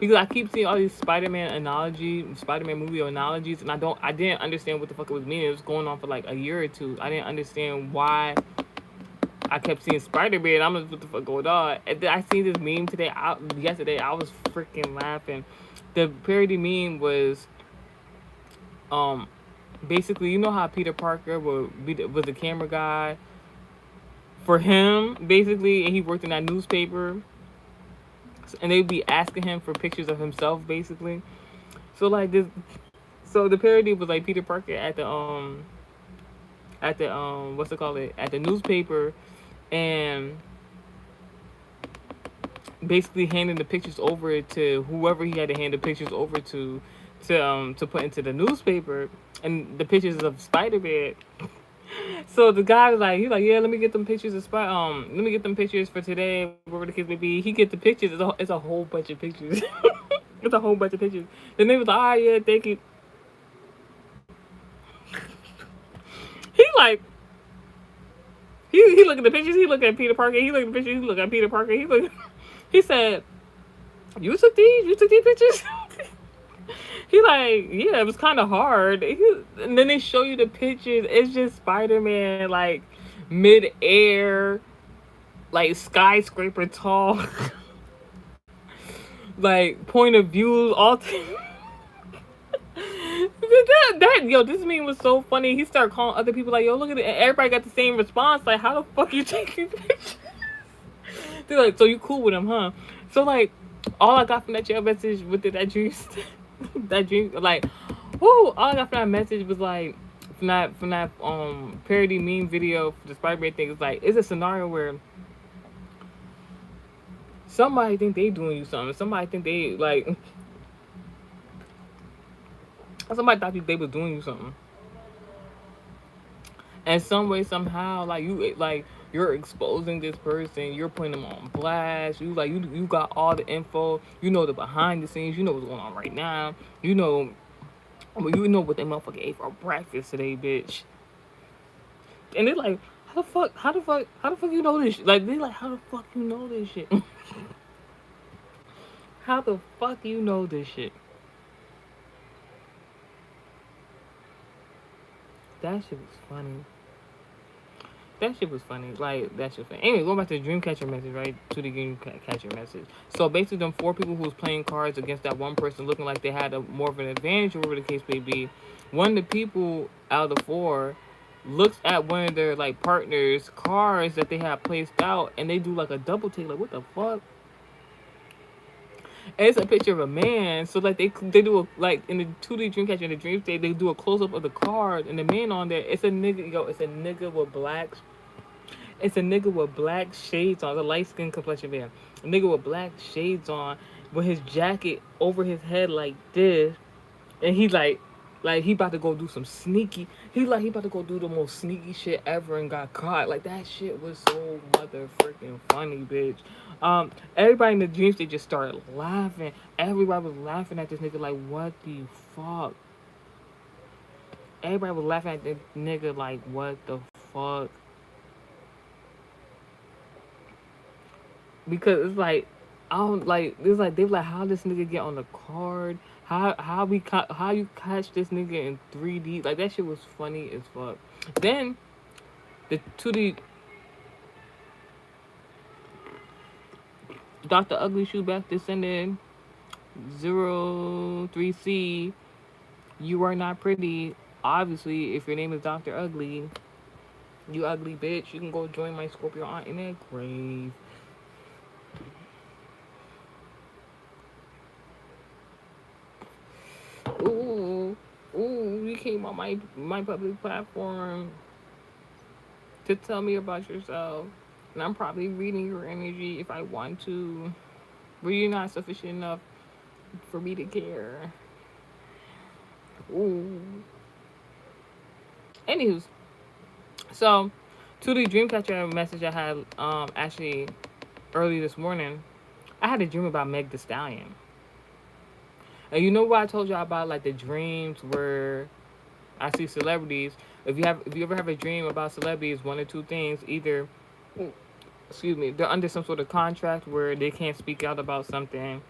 Because I keep seeing all these Spider-Man movie analogies, and I didn't understand what the fuck it was meaning. It was going on for like a year or two. I didn't understand why I kept seeing Spider-Man. I'm like, what the fuck going on? And then I seen this meme yesterday. I was freaking laughing. The parody meme was, basically, you know how Peter Parker was the camera guy for him, basically, and he worked in that newspaper, and they'd be asking him for pictures of himself, basically. So like this, so the parody was like Peter Parker at the at the what's it called it at the newspaper, and basically handing the pictures over to whoever he had to hand the pictures over to put into the newspaper, and the pictures of Spider-Man. So the guy was like, he's like, yeah, let me get them pictures of let me get them pictures for today, whatever the case may be. He get the pictures. It's a whole bunch of pictures. It's a whole bunch of pictures. The name was like, ah, yeah, thank you. He like, he look at the pictures. He look at Peter Parker. He look at the pictures. He look at Peter Parker. He look. He said, "You took these? You took these pictures?" He like, yeah, it was kind of hard. And then they show you the pictures. It's just Spider Man like mid air, like skyscraper tall, like point of views all. Yo, this meme was so funny. He started calling other people like, yo, look at it. And everybody got the same response. Like, how the fuck you taking pictures? They're like, so you cool with him, huh? So like, all I got from that jail message with that dream, that dream, like, whoo, all I got from that message was like, from that parody meme video for the Spider-Man thing. It's like, it's a scenario where somebody think they doing you something. Somebody think they like, somebody thought they was doing you something. And some way, somehow, like you're exposing this person, you're putting them on blast. You got all the info. You know the behind the scenes. You know what's going on right now. You know what that motherfucker ate for breakfast today, bitch. And they're like, how the fuck you know this shit? Like they like, how the fuck you know this shit? How the fuck you know this shit? That shit was funny. That shit was funny. Like that shit funny. Anyway, going back to the Dreamcatcher message, right? To the Dreamcatcher message. So basically, them four people who was playing cards against that one person, looking like they had a more of an advantage, or whatever the case may be. One of the people out of the four looks at one of their like partners' cards that they have placed out, and they do like a double take. Like, what the fuck? And it's a picture of a man. So like they do a like in the 2D Dreamcatcher in the dream state, they do a close up of the card and the man on there. It's a nigga, yo. It's a nigga with black. It's a nigga with black shades on. The light skin complexion man. A nigga with black shades on, with his jacket over his head like this, and he like he about to go do some sneaky. He about to go do the most sneaky shit ever and got caught. Like that shit was so mother freaking funny, bitch. Everybody in the dream state just started laughing. Everybody was laughing at this nigga like, what the fuck? Everybody was laughing at this nigga like, what the fuck? Because it's like, I don't like. It's like they were like, how this nigga get on the card? How you catch this nigga in 3D? Like that shit was funny as fuck. Then the 2D Dr. Ugly Shoeback descended 03C. You are not pretty. Obviously, if your name is Dr. Ugly, you ugly bitch. You can go join my Scorpio aunt in that grave. Ooh, you came on my public platform to tell me about yourself, and I'm probably reading your energy if I want to, but you're not sufficient enough for me to care. Ooh. Anywho's, so to the Dreamcatcher message I had actually early this morning, I had a dream about Meg the Stallion. And you know what I told y'all about, like the dreams where I see celebrities. If you ever have a dream about celebrities, one or two things: either, excuse me, they're under some sort of contract where they can't speak out about something,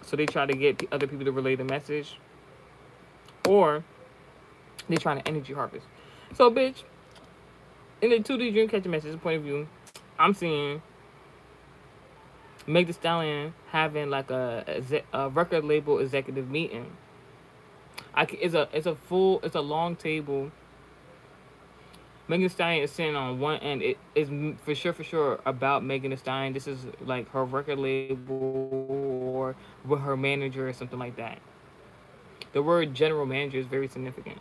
so they try to get other people to relay the message, or they trying to energy harvest. So, bitch, in the 2D Dreamcatcher message point of view, I'm seeing Meg Thee Stallion having like a record label executive meeting. It's a long table. Megan Thee Stallion is sitting on one end. It is for sure about Megan Thee Stallion. This is like her record label or with her manager or something like that. The word general manager is very significant.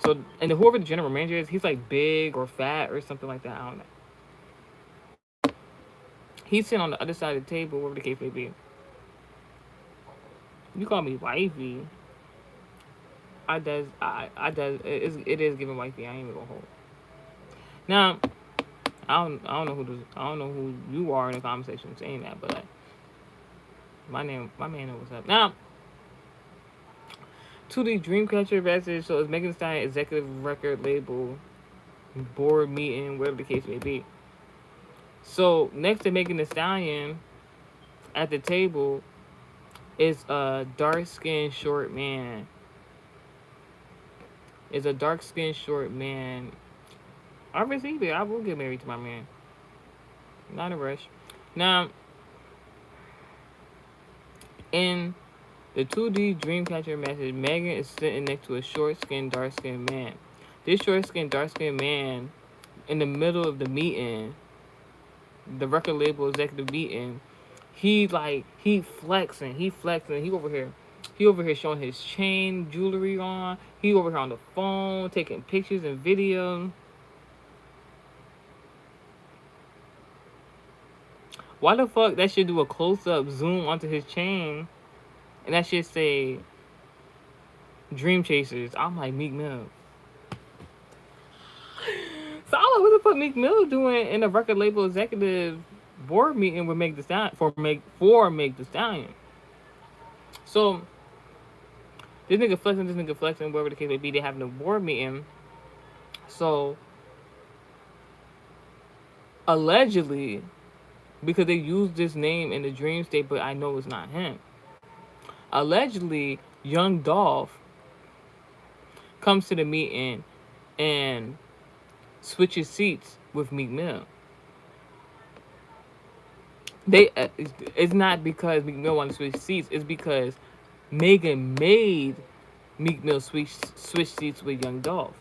So, and whoever the general manager is, he's like big or fat or something like that. I don't know. He's sitting on the other side of the table, whatever the case may be. You call me wifey. It is giving wifey. I ain't even gonna hold. Now, I don't know I don't know who you are in the conversation saying that, but like, my man knows what's up. Now, to the Dreamcatcher message, so it's Megan Thee Stallion executive record label board meeting, whatever the case may be. So next to Megan Thee Stallion at the table is a dark skinned short man. Is a dark skinned short man. I received it. I will get married to my man. Not in a rush. Now, in the 2D Dreamcatcher message, Megan is sitting next to a short skinned, dark skinned man. This short skinned, dark skinned man, in the middle of the meeting, the record label executive meeting, he flexing, he over here showing his chain jewelry on, he over here on the phone taking pictures and video. Why the fuck that should do a close up zoom onto his chain and that should say Dream Chasers? I'm like, Meek Mill. So I'm like, what the fuck Meek Mill doing in a record label executive board meeting with Meg the Stallion for Meg the Stallion? So this nigga flexing, whatever the case may be, they having a board meeting. So allegedly, because they used this name in the dream state, but I know it's not him. Allegedly, Young Dolph comes to the meeting and switches seats with Meek Mill. It's not because Meek Mill wanted to switch seats. It's because Megan made Meek Mill switch seats with Young Dolph.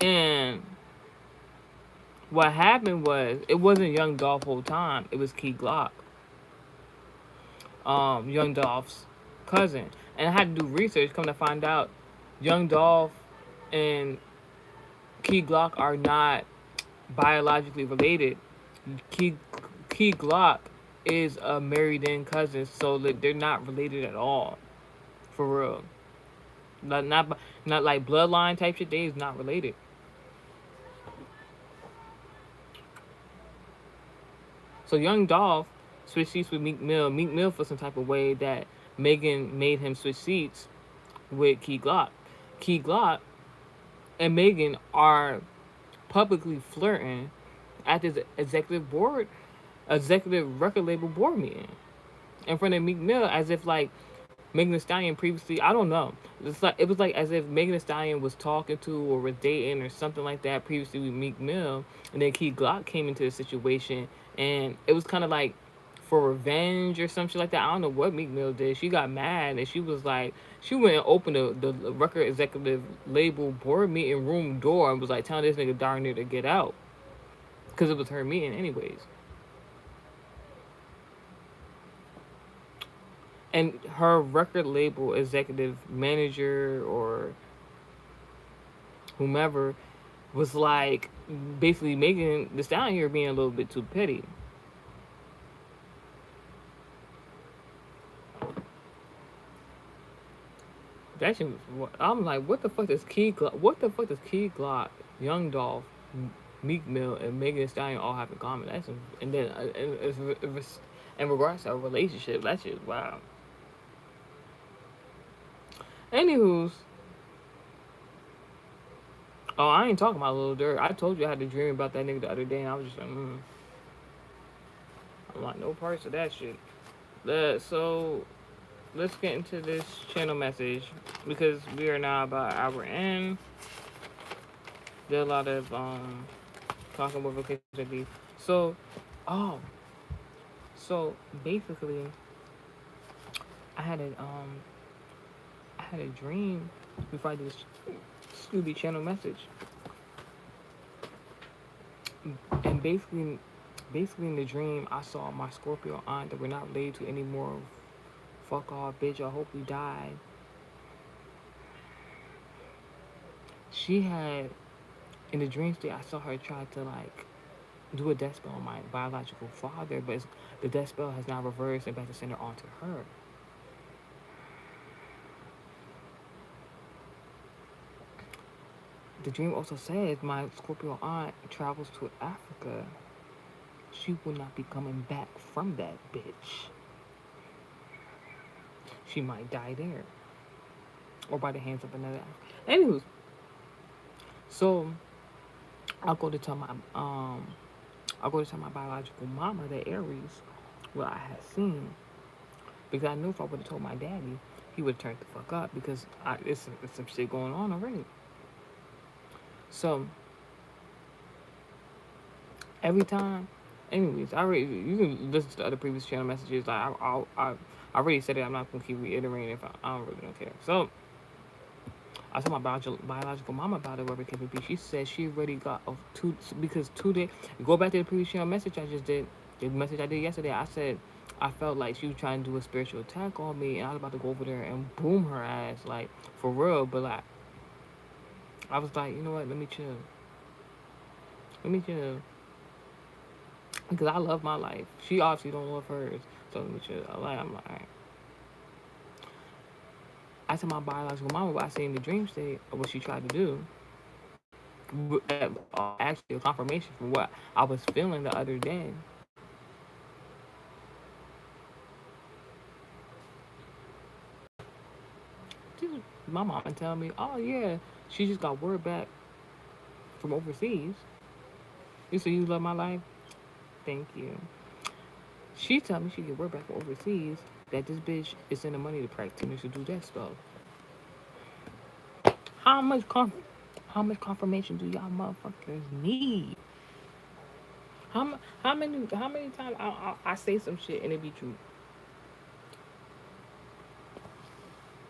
And what happened was, it wasn't Young Dolph whole time. It was Key Glock, Young Dolph's cousin. And I had to do research. Come to find out, Young Dolph and Key Glock are not biologically related. Key Key Glock is a married in cousin, so they're not related at all, for real. Not like bloodline type shit. They is not related. So Young Dolph switched seats with Meek Mill. Meek Mill for some type of way that Megan made him switch seats with Key Glock. Key Glock and Megan are publicly flirting at this executive record label board meeting in front of Meek Mill, as if like Megan Thee Stallion previously, I don't know. It was like as if Megan Thee Stallion was talking to or was dating or something like that previously with Meek Mill, and then Key Glock came into the situation, and it was kind of like for revenge or some shit like that. I don't know what Meek Mill did. She got mad and she was like, she went and opened the record executive label board meeting room door and was like telling this nigga darn near to get out, because it was her meeting anyways. And her record label executive manager or whomever was like basically making the Stallion here being a little bit too petty. That shit was, I'm like, what the fuck does Key Glock, Young Dolph, Meek Mill, and Megan Thee Stallion all have in common? That's, and then in regards to a relationship, that shit, wow. Anywho's, oh, I ain't talking about Lil Durk. I told you I had a dream about that nigga the other day, and I was just like, I'm like, no parts of that shit. So, let's get into this channel message, because we are now about an hour in. There's a lot of talking about vocation. So, oh, so basically, I had a dream before I did this channel message, and basically Basically, in the dream, I saw my Scorpio aunt that we're not related to anymore. Fuck off, bitch. I hope we die. She had, in the dream state, I saw her try to like do a death spell on my biological father, but the death spell has now reversed and back to send her onto her. The dream also says my Scorpio aunt travels to Africa. She will not be coming back from that bitch. She might die there or by the hands of another. Anywho, so I'll go to tell my I'll go to tell my biological mama that Aries what I had seen because I knew if I would have told my daddy, he would have turned the fuck up because it's some shit going on already. So every time, anyways, I already you can listen to the other previous channel messages. I already said it. I'm not gonna keep reiterating if I don't really don't care. So I told my biological mom about it, whatever it could be. She said she already got a two because 2 days. Go back to the previous channel message I just did. The message I did yesterday. I said I felt like she was trying to do a spiritual attack on me, and I was about to go over there and boom her ass, like for real. But like, I was like, you know what? Let me chill. Let me chill. Because I love my life. She obviously don't love hers. So let me chill. I'm like, all right. I told my biological mama what I seen in the dream state of what she tried to do. That actually a confirmation from what I was feeling the other day. Dude, my mama tell me, oh yeah, she just got word back from overseas. You say you love my life? Thank you. She tell me she get word back from overseas that this bitch is sending money to practitioners to do that spell. How much conf- how much confirmation do y'all motherfuckers need? How many times I say some shit and it be true?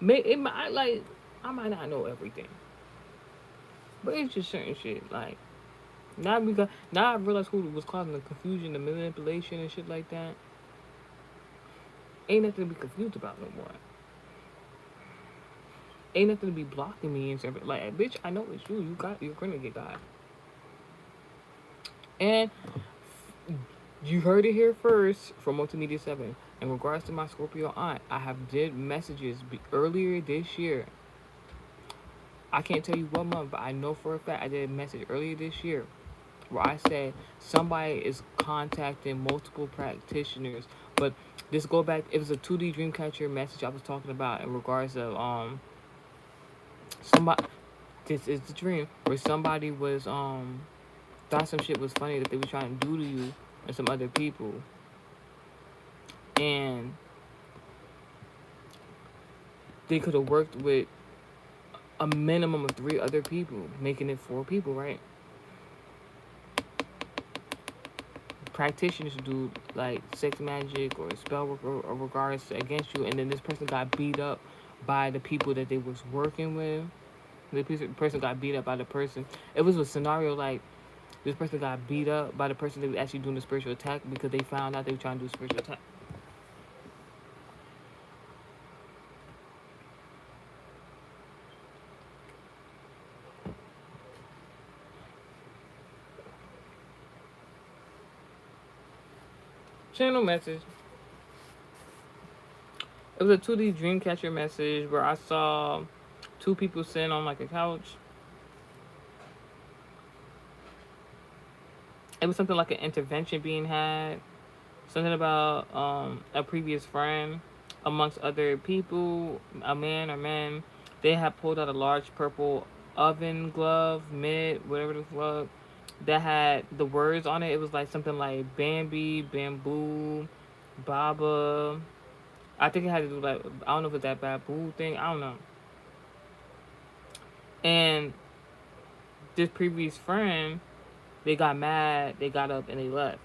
It might like I might not know everything, but it's just certain shit. Like now I realize who was causing the confusion, the manipulation, and shit like that. Ain't nothing to be confused about no more. Ain't nothing to be blocking me and stuff. Like, bitch, I know it's you. You're gonna get God. And you heard it here first from Multimedia 7. In regards to my Scorpio aunt, I have did messages earlier this year. I can't tell you what month, but I know for a fact I did a message earlier this year where I said somebody is contacting multiple practitioners. But this go back, it was a 2D Dreamcatcher message I was talking about in regards of somebody. This is the dream where somebody was thought some shit was funny that they were trying to do to you and some other people, and they could have worked with a minimum of 3 other people, making it 4 people, right? Practitioners do like sex magic or spell work or regards against you, and then this person got beat up by the people that they was working with. The person got beat up by the person. It was a scenario like this person got beat up by the person that was actually doing the spiritual attack because they found out they were trying to do a spiritual attack. Channel message. It was a 2D Dreamcatcher message where I saw 2 people sitting on like a couch. It was something like an intervention being had. Something about a previous friend, amongst other people, a man or men. They had pulled out a large purple oven glove, mitt, whatever the fuck, that had the words on it. It was like something like Bambi, bamboo, Baba. I think it had to do like I don't know if it's that babu thing. I don't know. And this previous friend, they got mad. They got up and they left.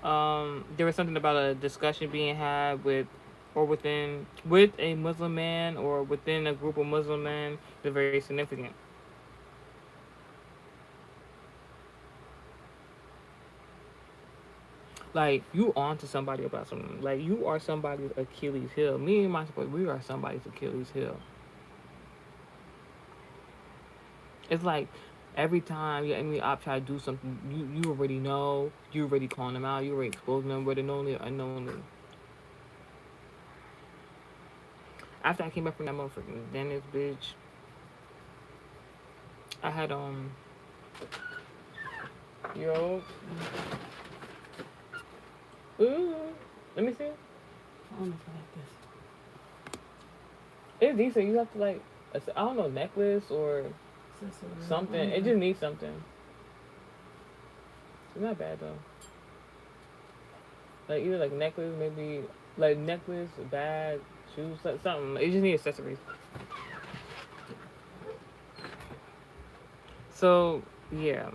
There was something about a discussion being had with or within with a Muslim man or within a group of Muslim men that's very significant. Like you on to somebody about something. Like you are somebody's Achilles heel. Me and my support, we are somebody's Achilles heel. It's like every time your enemy op try to do something, you already know, you already calling them out, you already exposing them, whether knowingly or unknowingly. After I came back from that motherfucking dentist, bitch, I had yo, ooh, let me see. I don't know if I like this. It's decent. You have to like, I don't know, necklace or something. It just needs something. It's not bad though. Like either like necklace, maybe like necklace, bag, shoes, something. You just need accessories. So yeah,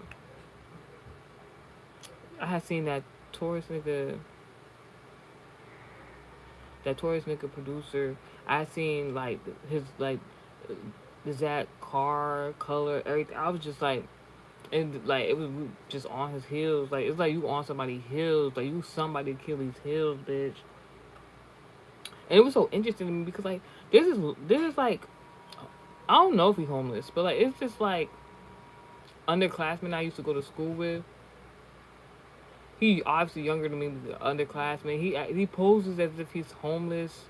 I had seen that Taurus nigga producer. I seen like his like exact car color, everything. I was just like, and like it was just on his heels. Like it's like you on somebody's heels. Like you somebody Achilles heels, bitch. And it was so interesting to me because like this is like I don't know if he's homeless, but like it's just like underclassmen I used to go to school with. He obviously younger than me, the underclassman. He poses as if he's homeless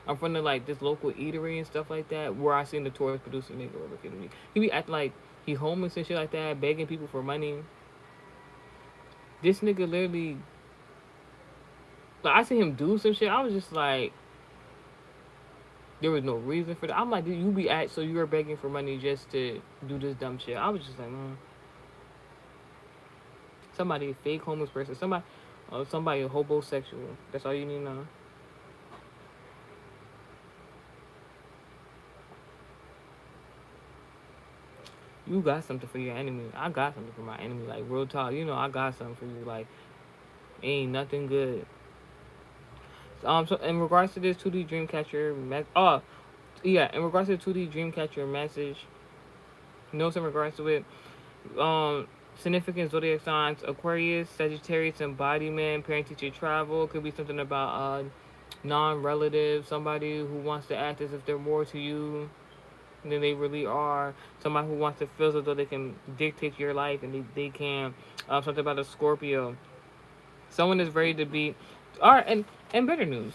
in front of like this local eatery and stuff like that. Where I seen the tourist producer nigga looking at me. He be acting like he homeless and shit like that, begging people for money. This nigga literally, like I seen him do some shit. I was just like, there was no reason for that. I'm like, dude, you be so you're begging for money just to do this dumb shit. I was just like, somebody a fake homeless person, somebody a hobosexual. That's all you need to know. You got something for your enemy. I got something for my enemy. Like real talk, I got something for you. Like ain't nothing good. So in regards to this 2D Dreamcatcher, yeah, in regards to the 2D Dreamcatcher message, notes in regards to it, significant zodiac signs: Aquarius, Sagittarius, embodiment, parent teacher travel. Could be something about non-relative, somebody who wants to act as if they're more to you than they really are. Somebody who wants to feel as though they can dictate your life and they can. Something about a Scorpio. Someone is ready to be. All right, and better news.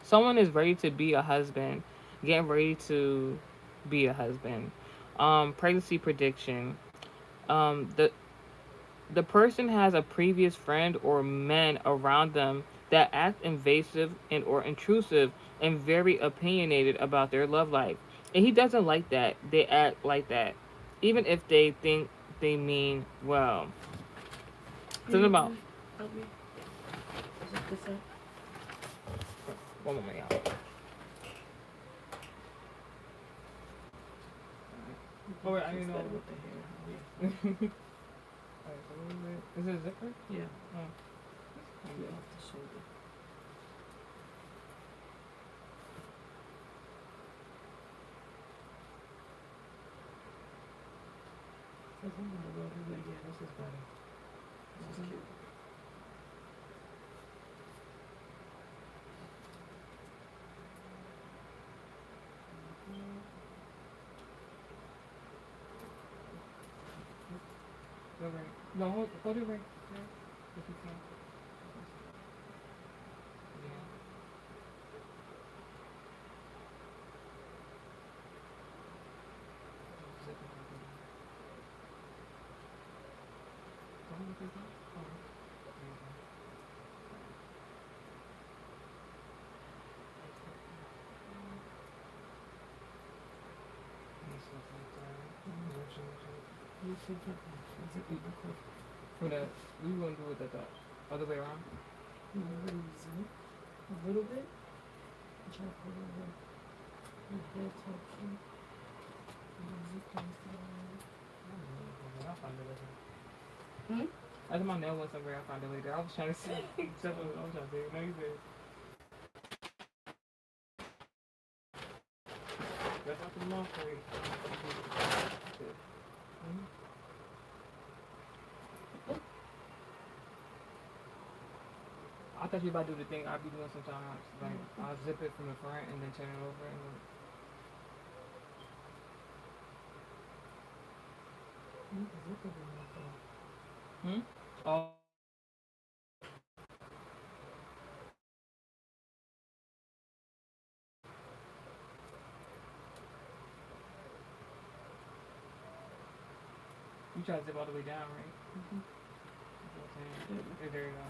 Someone is ready to be a husband, getting ready to be a husband. Pregnancy prediction. The person has a previous friend or men around them that act invasive and or intrusive and very opinionated about their love life. And he doesn't like that. They act like that. Even if they think they mean well. Something about Help me. Is it this side? one moment, y'all. Oh wait, I didn't know With the hair. Alright, so what is it? Is it a zipper? Yeah. Oh. Maybe off the shoulder. Yeah, this is better. This is cute. Go right. No, hold it right there. If you can. Yeah. Zip it up. Don't look at that. Oh. There you go. And stuff like that. You should get that. Is it real quick? For that, we wouldn't do it the other way around. Zip a little bit. Try to put it over the head top thing. And then zip things down. I'll find it later. Hmm? I think my nail went somewhere. I'll find it later. I was trying to see. I was trying to say. No, you did. That's not the month for you. I thought you about to do the thing I be doing sometimes. Like I'll zip it from the front and then turn it over and then, hmm? Oh, you try to zip all the way down, right? Mm-hmm. That's what I'm saying. Yeah, there you go.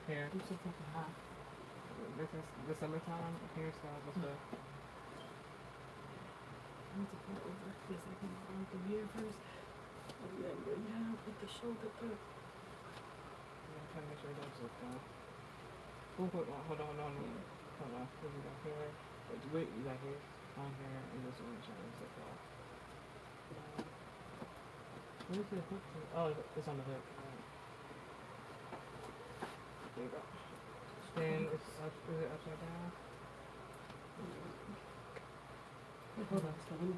Here. It's so fucking hot. This is the summertime hairstyle. What's the? I need to put over this. I can run through here first. And then go down with the shoulder through. I'm trying to make sure it don't zip down. Oh, hold on. Hold on. What we got here? Wait, you got here, on here, and this one trying to zip off. Where's the hook? Oh, it's on the hook. Right. There you go. Then it's up, is it upside down? Hold on, so let me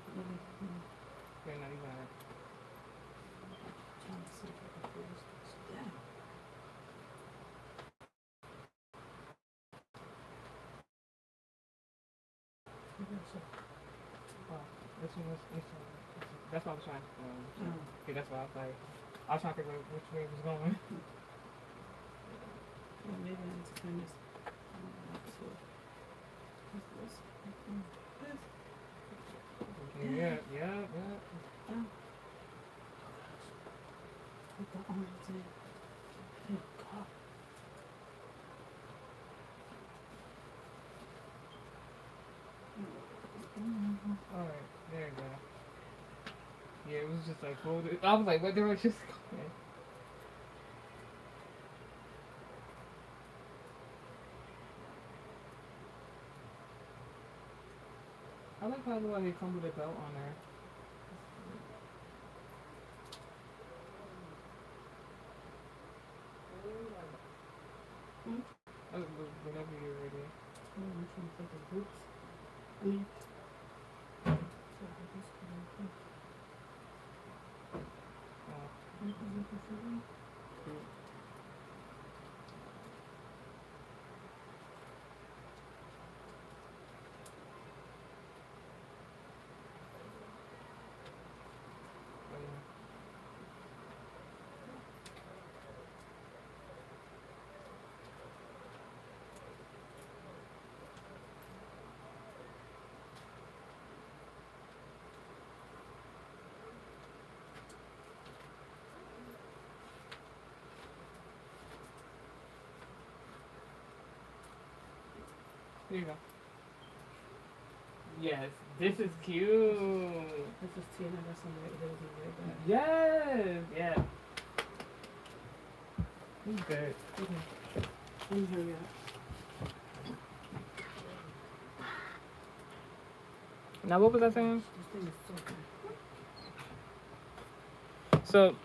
Okay, now you got it. trying to see if I can pull this down. Oh, this one was, that's what I was trying to, Oh. okay, that's why I was like, I was trying to figure out which way it was going. Well, maybe I need to turn this up to this. Yeah. Oh. Put the arms in. Good God. Alright, there you go. Yeah, it was just like folded. I was like, what direction is it going? I like how they come with a belt on there. Whenever you're ready. I'm trying to put the boots. I mean, so this can open. This is looking for me. There you go. Yes, this is cute. This is Tina. That's some right here. Yes, yeah. This is good. Okay. Let me hurry up. Now, what was I saying? This thing is so good. So,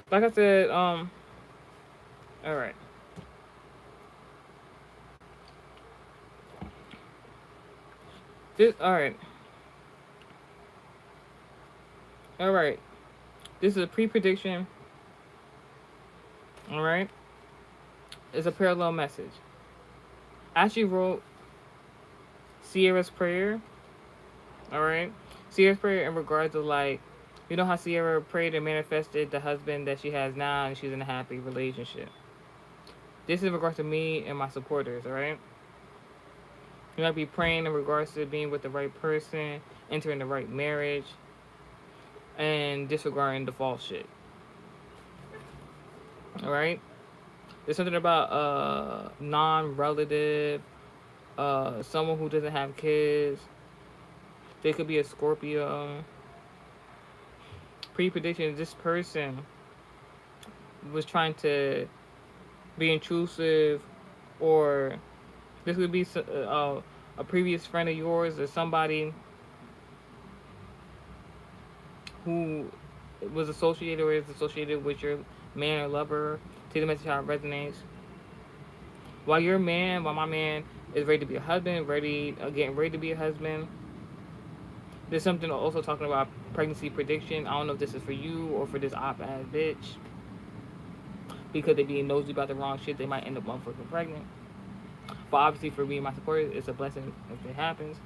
like I said, all right. All right. All right. This is a pre-prediction. All right. It's a parallel message. I actually wrote Sierra's prayer. All right. Sierra's prayer in regards to like, you know how Sierra prayed and manifested the husband that she has now, and she's in a happy relationship. This is in regards to me and my supporters. All right. You might be praying in regards to being with the right person, entering the right marriage, and disregarding the false shit. All right. There's something about non-relative, someone who doesn't have kids. They could be a Scorpio. Pre-prediction: this person was trying to be intrusive, or this could be a previous friend of yours or somebody who was associated or is associated with your man or lover. Take the message how it resonates. while my man is ready to be a husband, getting ready to be a husband. There's something also talking about pregnancy prediction. I don't know if this is for you or for this op ass bitch. Because they being nosy about the wrong shit, they might end up motherfucking pregnant. But obviously, for me and my supporters, it's a blessing if it happens.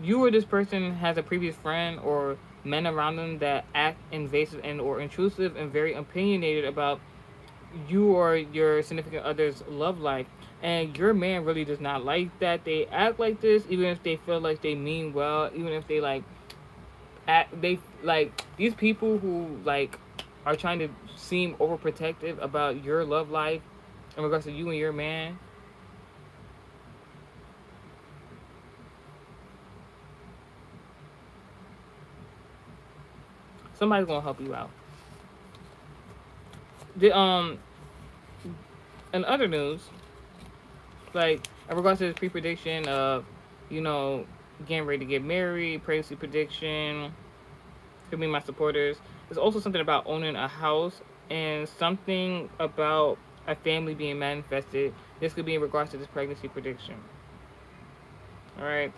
You or this person has a previous friend or men around them that act invasive and or intrusive and very opinionated about you or your significant other's love life. And your man really does not like that they act like this, even if they feel like they mean well, even if they they like these people who like are trying to seem overprotective about your love life in regards to you and your man. Somebody's gonna help you out. The In other news, like in regards to this pre-prediction of, you know, getting ready to get married, pregnancy prediction, for me, my supporters. There's also something about owning a house and something about a family being manifested. This could be in regards to this pregnancy prediction. All right.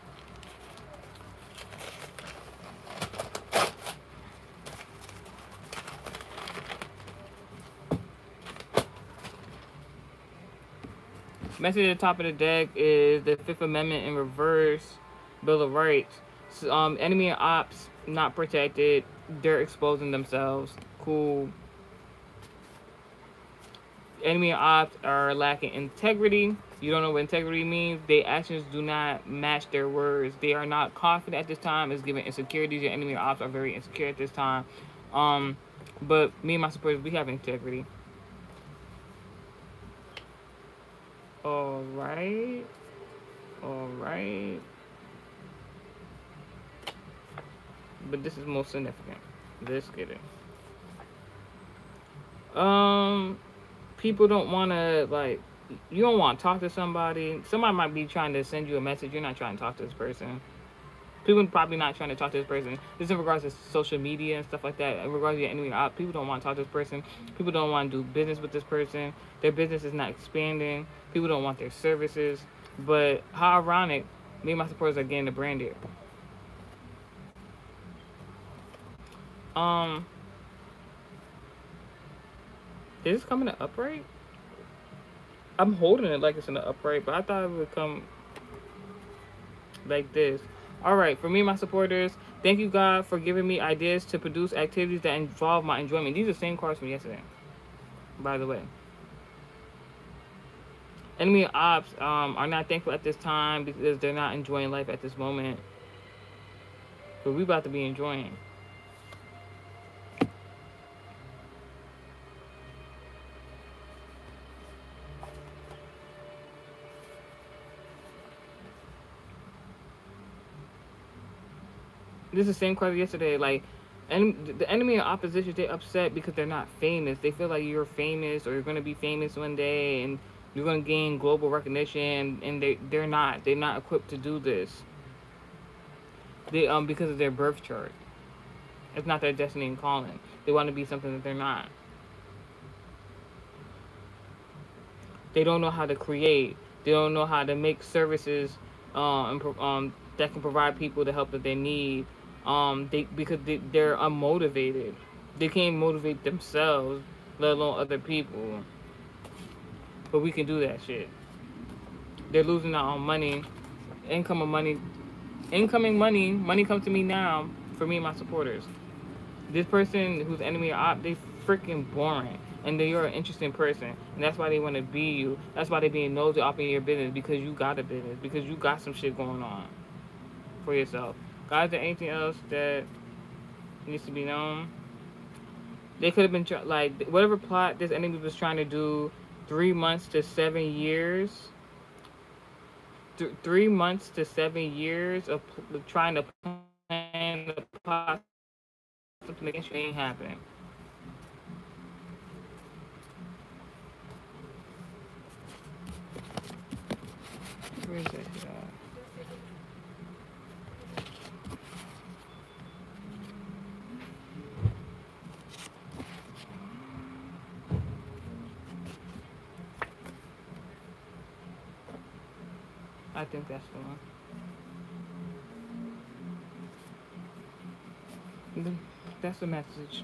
Message at the top of the deck is the Fifth Amendment in reverse, Bill of Rights. Enemy and ops not protected. They're exposing themselves. Cool. Enemy and ops are lacking integrity. You don't know what integrity means. Their actions do not match their words. They are not confident at this time. It's giving insecurities. Your enemy and ops are very insecure at this time. Um, but me and my supporters, we have integrity. All right. All right. But this is most significant. Let's get it. Um, People don't want to like. You don't want to talk to somebody. Somebody might be trying to send you a message. You're not trying to talk to this person. People probably not trying to talk to this person. This is in regards to social media and stuff like that. In regards to your enemy, people don't want to talk to this person. People don't want to do business with this person. Their business is not expanding. People don't want their services. But how ironic, me and my supporters are getting the brand here. Um, is this coming to upright? I'm holding it like it's in the upright, but I thought it would come like this. All right, for me and my supporters, thank you, God, for giving me ideas to produce activities that involve my enjoyment. These are the same cards from yesterday, by the way. Enemy ops are not thankful at this time because they're not enjoying life at this moment. But we about to be enjoying. This is the same card yesterday. Like, and the enemy and opposition, they upset because they're not famous. They feel like you're famous or you're gonna be famous one day and you're gonna gain global recognition, and they're not. They're not equipped to do this. They because of their birth chart. It's not their destiny and calling. They want to be something that they're not. They don't know how to create. They don't know how to make services that can provide people the help that they need. They're unmotivated. They can't motivate themselves, let alone other people. But we can do that shit. They're losing out on money, income of money, incoming money. Money comes to me now for me and my supporters. This person who's enemy or op, they freaking boring. And then you're an interesting person. And that's why they want to be you. That's why they being nosy up in your business, because you got a business. Because you got some shit going on for yourself. Guys, is there anything else that needs to be known? They could have been, like, whatever plot this enemy was trying to do 3 months to 7 years. 3 months to 7 years of trying to plan the plot something against you ain't happening. Where is that shit at? I think that's the one. That's the message.